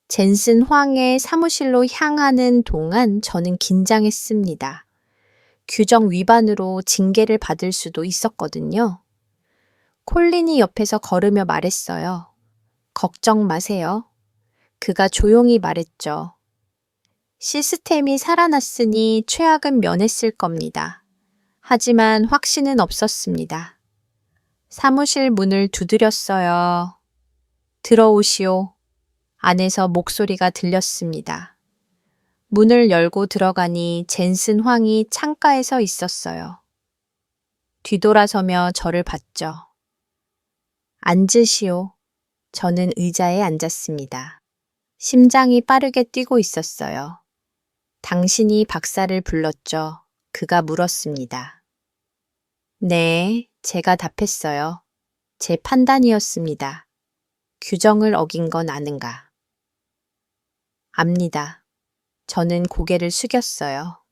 젠슨 황의 사무실로 향하는 동안 저는 긴장했습니다. 규정 위반으로 징계를 받을 수도 있었거든요. 콜린이 옆에서 걸으며 말했어요. 걱정 마세요. 그가 조용히 말했죠. 시스템이 살아났으니 최악은 면했을 겁니다. 하지만 확신은 없었습니다. 사무실 문을 두드렸어요. 들어오시오. 안에서 목소리가 들렸습니다. 문을 열고 들어가니 젠슨 황이 창가에 서 있었어요. 뒤돌아서며 저를 봤죠. 앉으시오. 저는 의자에 앉았습니다. 심장이 빠르게 뛰고 있었어요. 당신이 박사를 불렀죠. 그가 물었습니다. 네, 제가 답했어요. 제 판단이었습니다. 규정을 어긴 건 아는가? 압니다. 저는 고개를 숙였어요.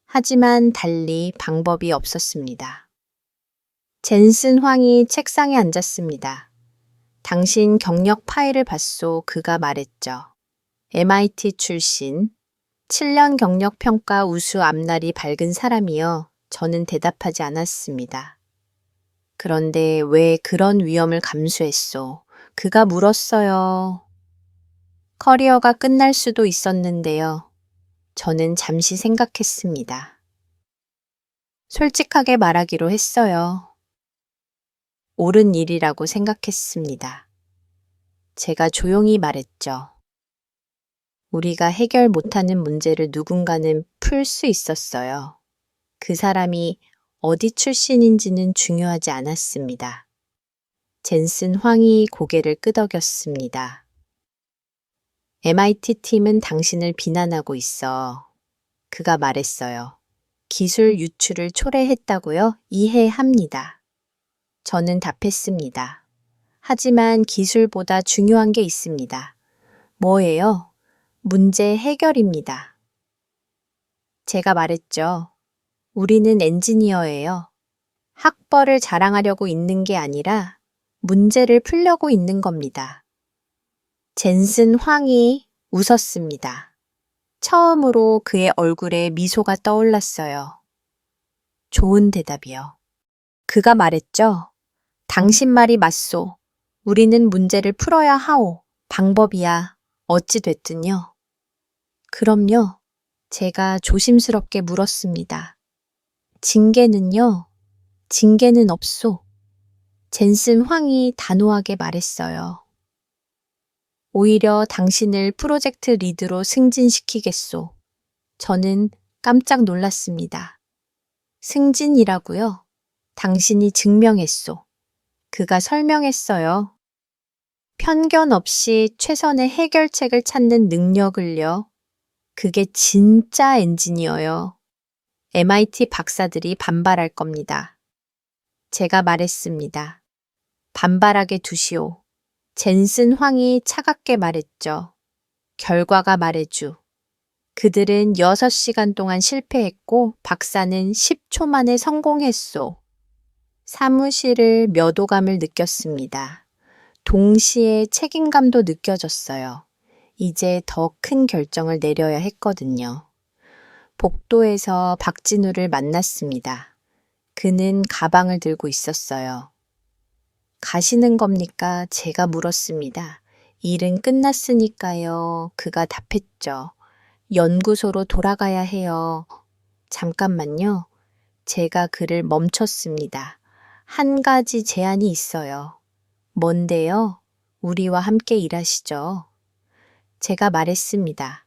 하지만 달리 방법이 없었습니다. 젠슨 황이 책상에 앉았습니다. 당신 경력 파일을 봤소. 그가 말했죠. MIT 출신, 7년 경력 평가 우수 앞날이 밝은 사람이요. 저는 대답하지 않았습니다. 그런데 왜 그런 위험을 감수했소? 그가 물었어요. 커리어가 끝날 수도 있었는데요. 저는 잠시 생각했습니다. 솔직하게 말하기로 했어요. 옳은 일이라고 생각했습니다. 제가 조용히 말했죠. 우리가 해결 못하는 문제를 누군가는 풀 수 있었어요. 그 사람이 어디 출신인지는 중요하지 않았습니다. 젠슨 황이 고개를 끄덕였습니다. MIT 팀은 당신을 비난하고 있어. 그가 말했어요. 기술 유출을 초래했다고요? 이해합니다. 저는 답했습니다. 하지만 기술보다 중요한 게 있습니다. 뭐예요? 문제 해결입니다. 제가 말했죠. 우리는 엔지니어예요. 학벌을 자랑하려고 있는 게 아니라 문제를 풀려고 있는 겁니다. 젠슨 황이 웃었습니다. 처음으로 그의 얼굴에 미소가 떠올랐어요. 좋은 대답이요. 그가 말했죠. 당신 말이 맞소. 우리는 문제를 풀어야 하오. 방법이야. 어찌 됐든요. 그럼요. 제가 조심스럽게 물었습니다. 징계는요? 징계는 없소. 젠슨 황이 단호하게 말했어요. 오히려 당신을 프로젝트 리드로 승진시키겠소. 저는 깜짝 놀랐습니다. 승진이라고요? 당신이 증명했소. 그가 설명했어요. 편견 없이 최선의 해결책을 찾는 능력을요. 그게 진짜 엔지니어요. MIT 박사들이 반발할 겁니다. 제가 말했습니다. 반발하게 두시오. 젠슨 황이 차갑게 말했죠. 결과가 말해주. 그들은 6시간 동안 실패했고 박사는 10초 만에 성공했소. 사무실을 몇 오감을 느꼈습니다. 동시에 책임감도 느껴졌어요. 이제 더 큰 결정을 내려야 했거든요. 복도에서 박진우를 만났습니다. 그는 가방을 들고 있었어요. 가시는 겁니까? 제가 물었습니다. 일은 끝났으니까요. 그가 답했죠. 연구소로 돌아가야 해요. 잠깐만요. 제가 그를 멈췄습니다. 한 가지 제안이 있어요. 뭔데요? 우리와 함께 일하시죠. 제가 말했습니다.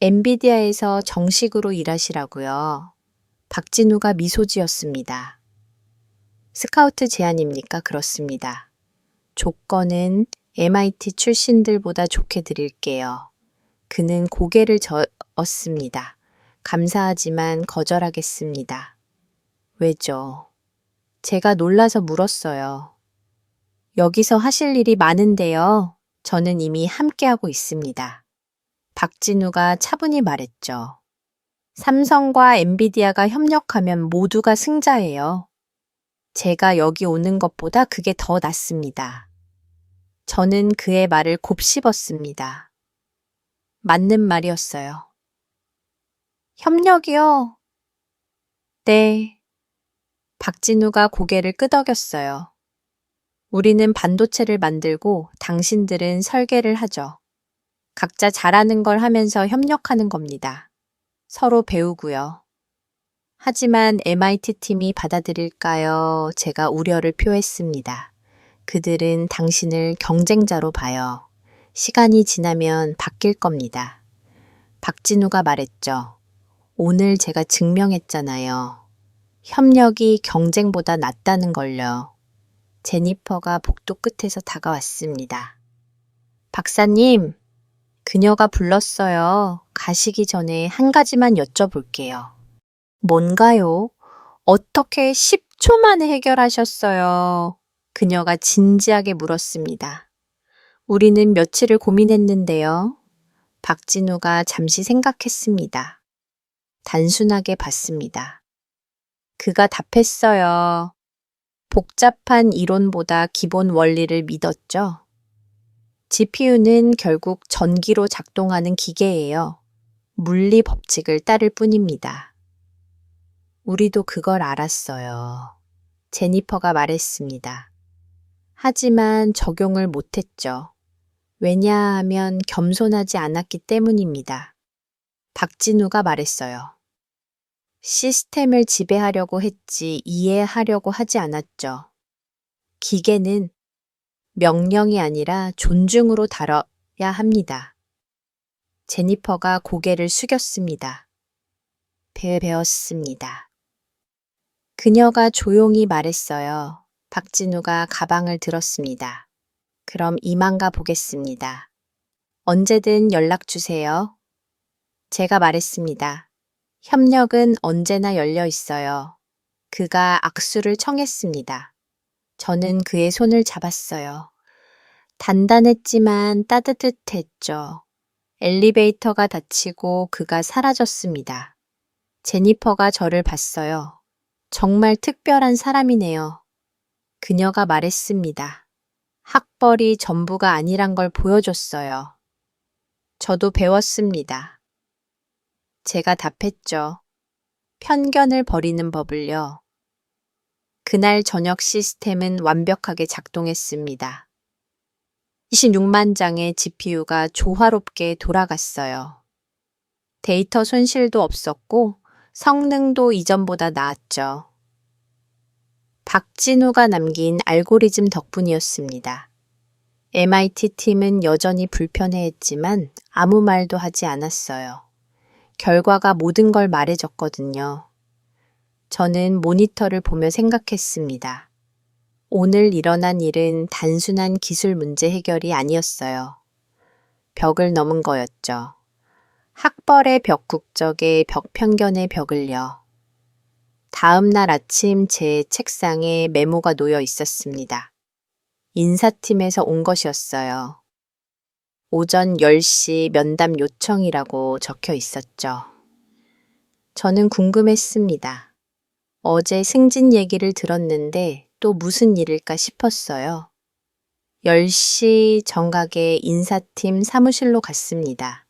엔비디아에서 정식으로 일하시라고요. 박진우가 미소 지었습니다. 스카우트 제안입니까? 그렇습니다. 조건은 MIT 출신들보다 좋게 드릴게요. 그는 고개를 저었습니다. 감사하지만 거절하겠습니다. 왜죠? 제가 놀라서 물었어요. 여기서 하실 일이 많은데요. 저는 이미 함께하고 있습니다. 박진우가 차분히 말했죠. 삼성과 엔비디아가 협력하면 모두가 승자예요. 제가 여기 오는 것보다 그게 더 낫습니다. 저는 그의 말을 곱씹었습니다. 맞는 말이었어요. 협력이요? 네. 박진우가 고개를 끄덕였어요. 우리는 반도체를 만들고 당신들은 설계를 하죠. 각자 잘하는 걸 하면서 협력하는 겁니다. 서로 배우고요. 하지만 MIT 팀이 받아들일까요? 제가 우려를 표했습니다. 그들은 당신을 경쟁자로 봐요. 시간이 지나면 바뀔 겁니다. 박진우가 말했죠. 오늘 제가 증명했잖아요. 협력이 경쟁보다 낫다는 걸요. 제니퍼가 복도 끝에서 다가왔습니다. 박사님, 그녀가 불렀어요. 가시기 전에 한 가지만 여쭤볼게요. 뭔가요? 어떻게 10초 만에 해결하셨어요? 그녀가 진지하게 물었습니다. 우리는 며칠을 고민했는데요. 박진우가 잠시 생각했습니다. 단순하게 봤습니다. 그가 답했어요. 복잡한 이론보다 기본 원리를 믿었죠. GPU는 결국 전기로 작동하는 기계예요. 물리 법칙을 따를 뿐입니다. 우리도 그걸 알았어요. 제니퍼가 말했습니다. 하지만 적용을 못했죠. 왜냐하면 겸손하지 않았기 때문입니다. 박진우가 말했어요. 시스템을 지배하려고 했지 이해하려고 하지 않았죠. 기계는 명령이 아니라 존중으로 다뤄야 합니다. 제니퍼가 고개를 숙였습니다. 배웠습니다. 그녀가 조용히 말했어요. 박진우가 가방을 들었습니다. 그럼 이만 가 보겠습니다. 언제든 연락 주세요. 제가 말했습니다. 협력은 언제나 열려 있어요. 그가 악수를 청했습니다. 저는 그의 손을 잡았어요. 단단했지만 따뜻했죠. 엘리베이터가 닫히고 그가 사라졌습니다. 제니퍼가 저를 봤어요. 정말 특별한 사람이네요. 그녀가 말했습니다. 학벌이 전부가 아니란 걸 보여줬어요. 저도 배웠습니다. 제가 답했죠. 편견을 버리는 법을요. 그날 저녁 시스템은 완벽하게 작동했습니다. 26만 장의 GPU가 조화롭게 돌아갔어요. 데이터 손실도 없었고 성능도 이전보다 나았죠. 박진우가 남긴 알고리즘 덕분이었습니다. MIT 팀은 여전히 불편해했지만 아무 말도 하지 않았어요. 결과가 모든 걸 말해줬거든요. 저는 모니터를 보며 생각했습니다. 오늘 일어난 일은 단순한 기술 문제 해결이 아니었어요. 벽을 넘은 거였죠. 학벌의 벽 국적의 벽 편견의 벽을요. 다음 날 아침 제 책상에 메모가 놓여 있었습니다. 인사팀에서 온 것이었어요. 오전 10시 면담 요청이라고 적혀 있었죠. 저는 궁금했습니다. 어제 승진 얘기를 들었는데 또 무슨 일일까 싶었어요. 10시 정각에 인사팀 사무실로 갔습니다.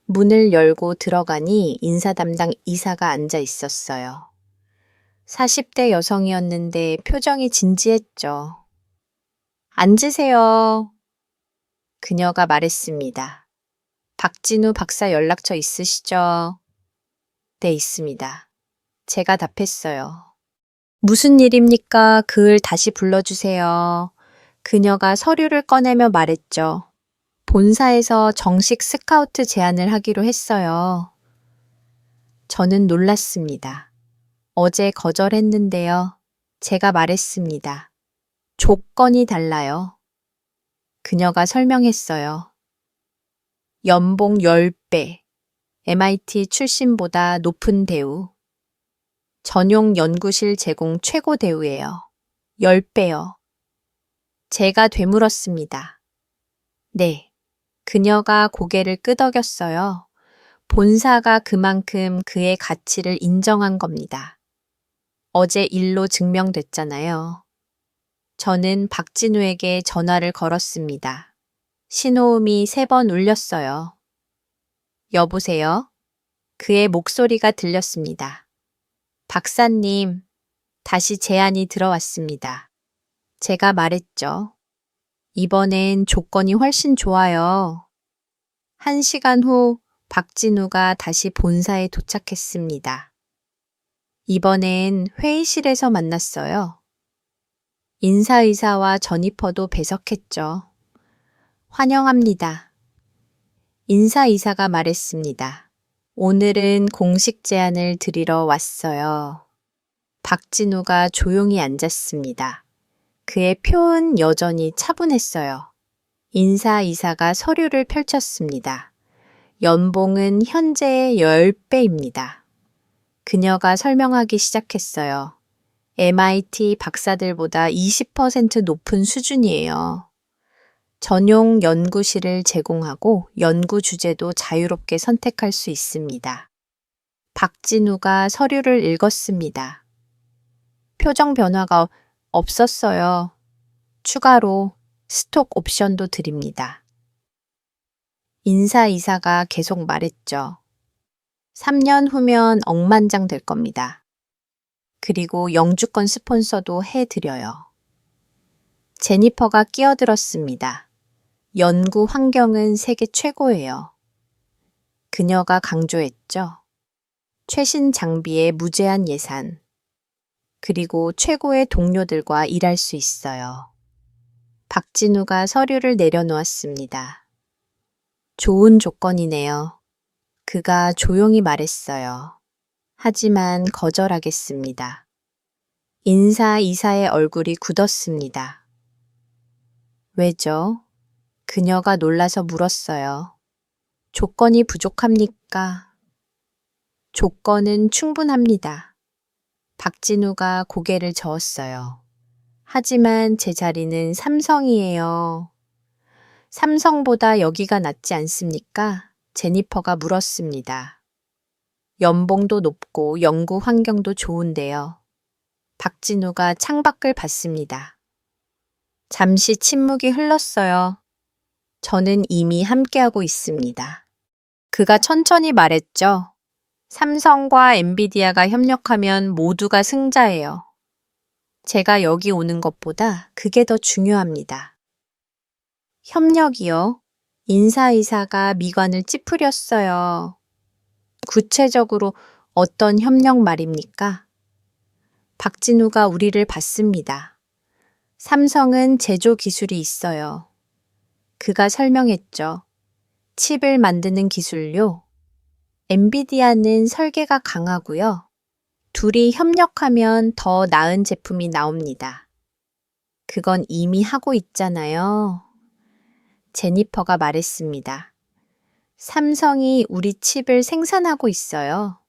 문을 열고 들어가니 인사 담당 이사가 앉아 있었어요. 40대 여성이었는데 표정이 진지했죠. 앉으세요. 그녀가 말했습니다. 박진우 박사 연락처 있으시죠? 네, 있습니다. 제가 답했어요. 무슨 일입니까? 그을 다시 불러주세요. 그녀가 서류를 꺼내며 말했죠. 본사에서 정식 스카우트 제안을 하기로 했어요. 저는 놀랐습니다. 어제 거절했는데요. 제가 말했습니다. 조건이 달라요. 그녀가 설명했어요. 연봉 10배, MIT 출신보다 높은 대우, 전용 연구실 제공 최고 대우예요. 10배요. 제가 되물었습니다. 네. 그녀가 고개를 끄덕였어요. 본사가 그만큼 그의 가치를 인정한 겁니다. 어제 일로 증명됐잖아요. 저는 박진우에게 전화를 걸었습니다. 신호음이 3번 울렸어요. 여보세요? 그의 목소리가 들렸습니다. 박사님, 다시 제안이 들어왔습니다. 제가 말했죠. 이번엔 조건이 훨씬 좋아요. 1시간 후 박진우가 다시 본사에 도착했습니다. 이번엔 회의실에서 만났어요. 인사의사와 전니퍼도 배석했죠. 환영합니다. 인사이사가 말했습니다. 오늘은 공식 제안을 드리러 왔어요. 박진우가 조용히 앉았습니다. 그의 표은 여전히 차분했어요. 인사이사가 서류를 펼쳤습니다. 연봉은 현재의 10배입니다. 그녀가 설명하기 시작했어요. MIT 박사들보다 20% 높은 수준이에요. 전용 연구실을 제공하고 연구 주제도 자유롭게 선택할 수 있습니다. 박진우가 서류를 읽었습니다. 표정 변화가 없었어요. 추가로 스톡 옵션도 드립니다. 인사이사가 계속 말했죠. 3년 후면 억만장 될 겁니다. 그리고 영주권 스폰서도 해드려요. 제니퍼가 끼어들었습니다. 연구 환경은 세계 최고예요. 그녀가 강조했죠. 최신 장비에 무제한 예산, 그리고 최고의 동료들과 일할 수 있어요. 박진우가 서류를 내려놓았습니다. 좋은 조건이네요. 그가 조용히 말했어요. 하지만 거절하겠습니다. 인사이사의 얼굴이 굳었습니다. 왜죠? 그녀가 놀라서 물었어요. 조건이 부족합니까? 조건은 충분합니다. 박진우가 고개를 저었어요. 하지만 제 자리는 삼성이에요. 삼성보다 여기가 낫지 않습니까? 제니퍼가 물었습니다. 연봉도 높고 연구 환경도 좋은데요. 박진우가 창밖을 봤습니다. 잠시 침묵이 흘렀어요. 저는 이미 함께하고 있습니다. 그가 천천히 말했죠. 삼성과 엔비디아가 협력하면 모두가 승자예요. 제가 여기 오는 것보다 그게 더 중요합니다. 협력이요? 인사이사가 미간을 찌푸렸어요. 구체적으로 어떤 협력 말입니까? 박진우가 우리를 받습니다. 삼성은 제조 기술이 있어요. 그가 설명했죠. 칩을 만드는 기술요. 엔비디아는 설계가 강하고요. 둘이 협력하면 더 나은 제품이 나옵니다. 그건 이미 하고 있잖아요. 제니퍼가 말했습니다. 삼성이 우리 칩을 생산하고 있어요.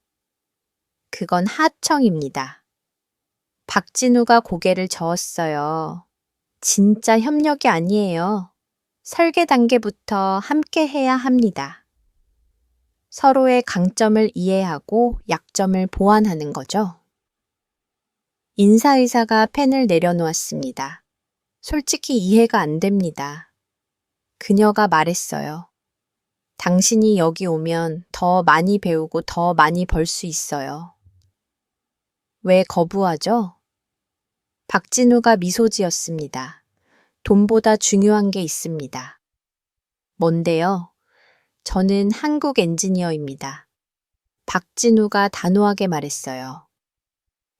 그건 하청입니다. 박진우가 고개를 저었어요. 진짜 협력이 아니에요. 설계 단계부터 함께 해야 합니다. 서로의 강점을 이해하고 약점을 보완하는 거죠. 인사이사가 펜을 내려놓았습니다. 솔직히 이해가 안 됩니다. 그녀가 말했어요. 당신이 여기 오면 더 많이 배우고 더 많이 벌 수 있어요. 왜 거부하죠? 박진우가 미소 지었습니다. 돈보다 중요한 게 있습니다. 뭔데요? 저는 한국 엔지니어입니다. 박진우가 단호하게 말했어요.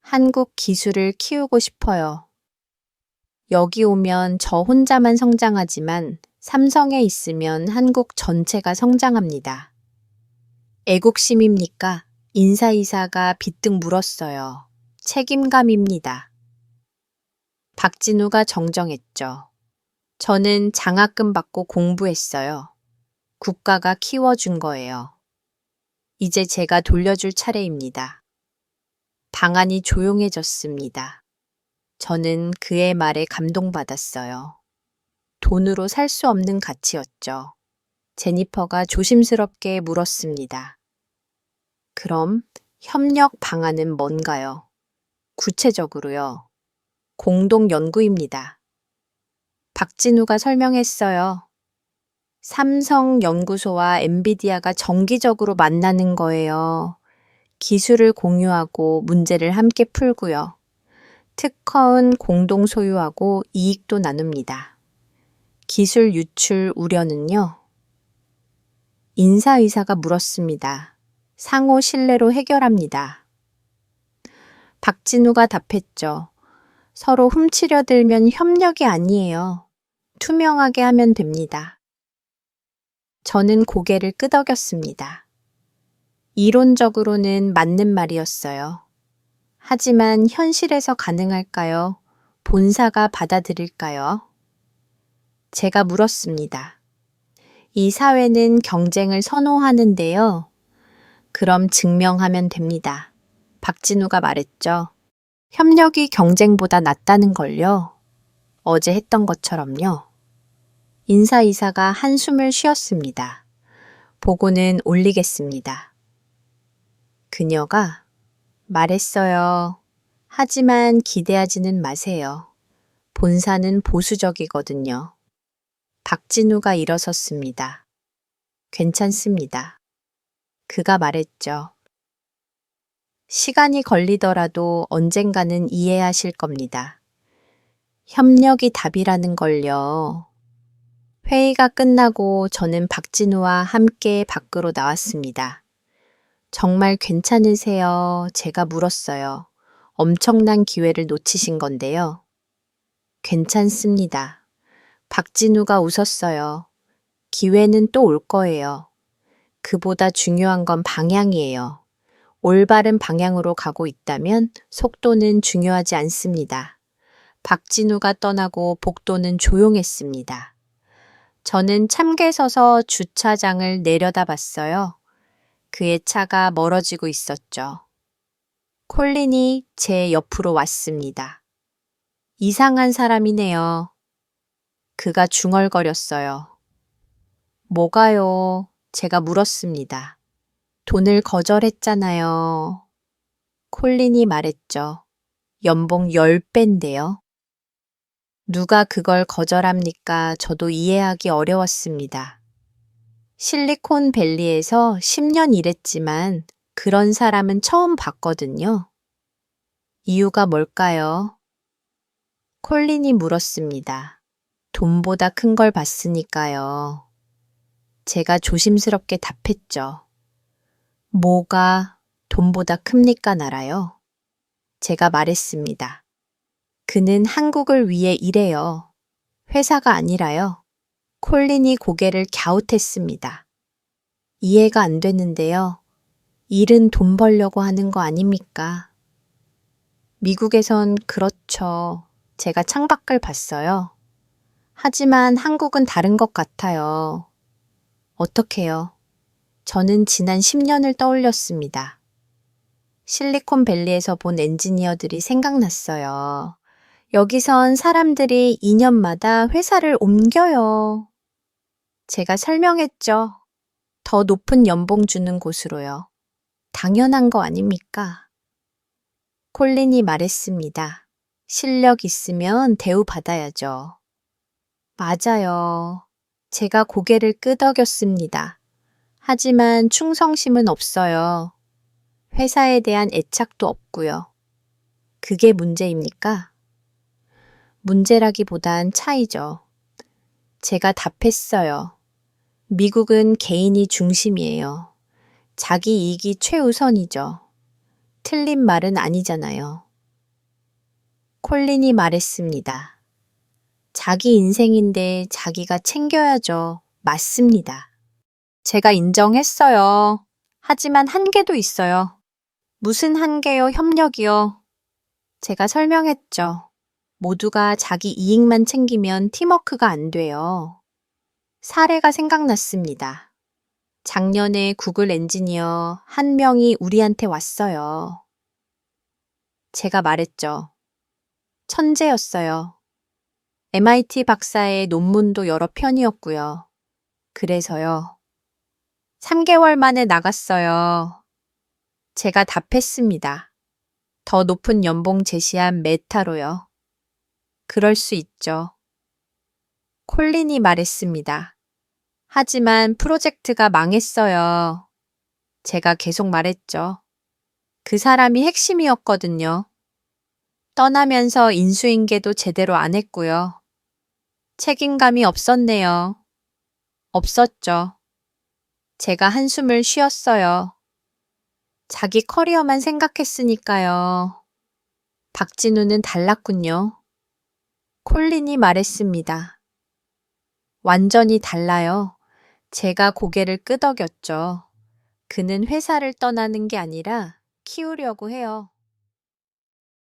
한국 기술을 키우고 싶어요. 여기 오면 저 혼자만 성장하지만 삼성에 있으면 한국 전체가 성장합니다. 애국심입니까? 인사이사가 비뜩 물었어요. 책임감입니다. 박진우가 정정했죠. 저는 장학금 받고 공부했어요. 국가가 키워준 거예요. 이제 제가 돌려줄 차례입니다. 방안이 조용해졌습니다. 저는 그의 말에 감동받았어요. 돈으로 살 수 없는 가치였죠. 제니퍼가 조심스럽게 물었습니다. 그럼 협력 방안은 뭔가요? 구체적으로요. 공동 연구입니다. 박진우가 설명했어요. 삼성 연구소와 엔비디아가 정기적으로 만나는 거예요. 기술을 공유하고 문제를 함께 풀고요. 특허은 공동 소유하고 이익도 나눕니다. 기술 유출 우려는요? 인사이사가 물었습니다. 상호 신뢰로 해결합니다. 박진우가 답했죠. 서로 훔치려 들면 협력이 아니에요. 투명하게 하면 됩니다. 저는 고개를 끄덕였습니다. 이론적으로는 맞는 말이었어요. 하지만 현실에서 가능할까요? 본사가 받아들일까요? 제가 물었습니다. 이 사회는 경쟁을 선호하는데요. 그럼 증명하면 됩니다. 박진우가 말했죠. 협력이 경쟁보다 낫다는 걸요. 어제 했던 것처럼요. 인사이사가 한숨을 쉬었습니다. 보고는 올리겠습니다. 그녀가 말했어요. 하지만 기대하지는 마세요. 본사는 보수적이거든요. 박진우가 일어섰습니다. 괜찮습니다. 그가 말했죠. 시간이 걸리더라도 언젠가는 이해하실 겁니다. 협력이 답이라는 걸요. 회의가 끝나고 저는 박진우와 함께 밖으로 나왔습니다. 정말 괜찮으세요? 제가 물었어요. 엄청난 기회를 놓치신 건데요. 괜찮습니다. 박진우가 웃었어요. 기회는 또 올 거예요. 그보다 중요한 건 방향이에요. 올바른 방향으로 가고 있다면 속도는 중요하지 않습니다. 박진우가 떠나고 복도는 조용했습니다. 저는 참게 서서 주차장을 내려다봤어요. 그의 차가 멀어지고 있었죠. 콜린이 제 옆으로 왔습니다. 이상한 사람이네요. 그가 중얼거렸어요. 뭐가요? 제가 물었습니다. 돈을 거절했잖아요. 콜린이 말했죠. 연봉 10배인데요. 누가 그걸 거절합니까? 저도 이해하기 어려웠습니다. 실리콘밸리에서 10년 일했지만 그런 사람은 처음 봤거든요. 이유가 뭘까요? 콜린이 물었습니다. 돈보다 큰 걸 봤으니까요. 제가 조심스럽게 답했죠. 뭐가 돈보다 큽니까 나라요? 제가 말했습니다. 그는 한국을 위해 일해요. 회사가 아니라요. 콜린이 고개를 갸웃했습니다. 이해가 안 되는데요. 일은 돈 벌려고 하는 거 아닙니까? 미국에선 그렇죠. 제가 창밖을 봤어요. 하지만 한국은 다른 것 같아요. 어떡해요? 저는 지난 10년을 떠올렸습니다. 실리콘밸리에서 본 엔지니어들이 생각났어요. 여기선 사람들이 2년마다 회사를 옮겨요. 제가 설명했죠. 더 높은 연봉 주는 곳으로요. 당연한 거 아닙니까? 콜린이 말했습니다. 실력 있으면 대우받아야죠. 맞아요. 제가 고개를 끄덕였습니다. 하지만 충성심은 없어요. 회사에 대한 애착도 없고요. 그게 문제입니까? 문제라기보단 차이죠. 제가 답했어요. 미국은 개인이 중심이에요. 자기 이익이 최우선이죠. 틀린 말은 아니잖아요. 콜린이 말했습니다. 자기 인생인데 자기가 챙겨야죠. 맞습니다. 제가 인정했어요. 하지만 한계도 있어요. 무슨 한계요? 협력이요? 제가 설명했죠. 모두가 자기 이익만 챙기면 팀워크가 안 돼요. 사례가 생각났습니다. 작년에 구글 엔지니어 한 명이 우리한테 왔어요. 제가 말했죠. 천재였어요. MIT 박사의 논문도 여러 편이었고요. 그래서요. 3개월 만에 나갔어요. 제가 답했습니다. 더 높은 연봉 제시한 메타로요. 그럴 수 있죠. 콜린이 말했습니다. 하지만 프로젝트가 망했어요. 제가 계속 말했죠. 그 사람이 핵심이었거든요. 떠나면서 인수인계도 제대로 안 했고요. 책임감이 없었네요. 없었죠. 제가 한숨을 쉬었어요. 자기 커리어만 생각했으니까요. 박진우는 달랐군요. 콜린이 말했습니다. 완전히 달라요. 제가 고개를 끄덕였죠. 그는 회사를 떠나는 게 아니라 키우려고 해요.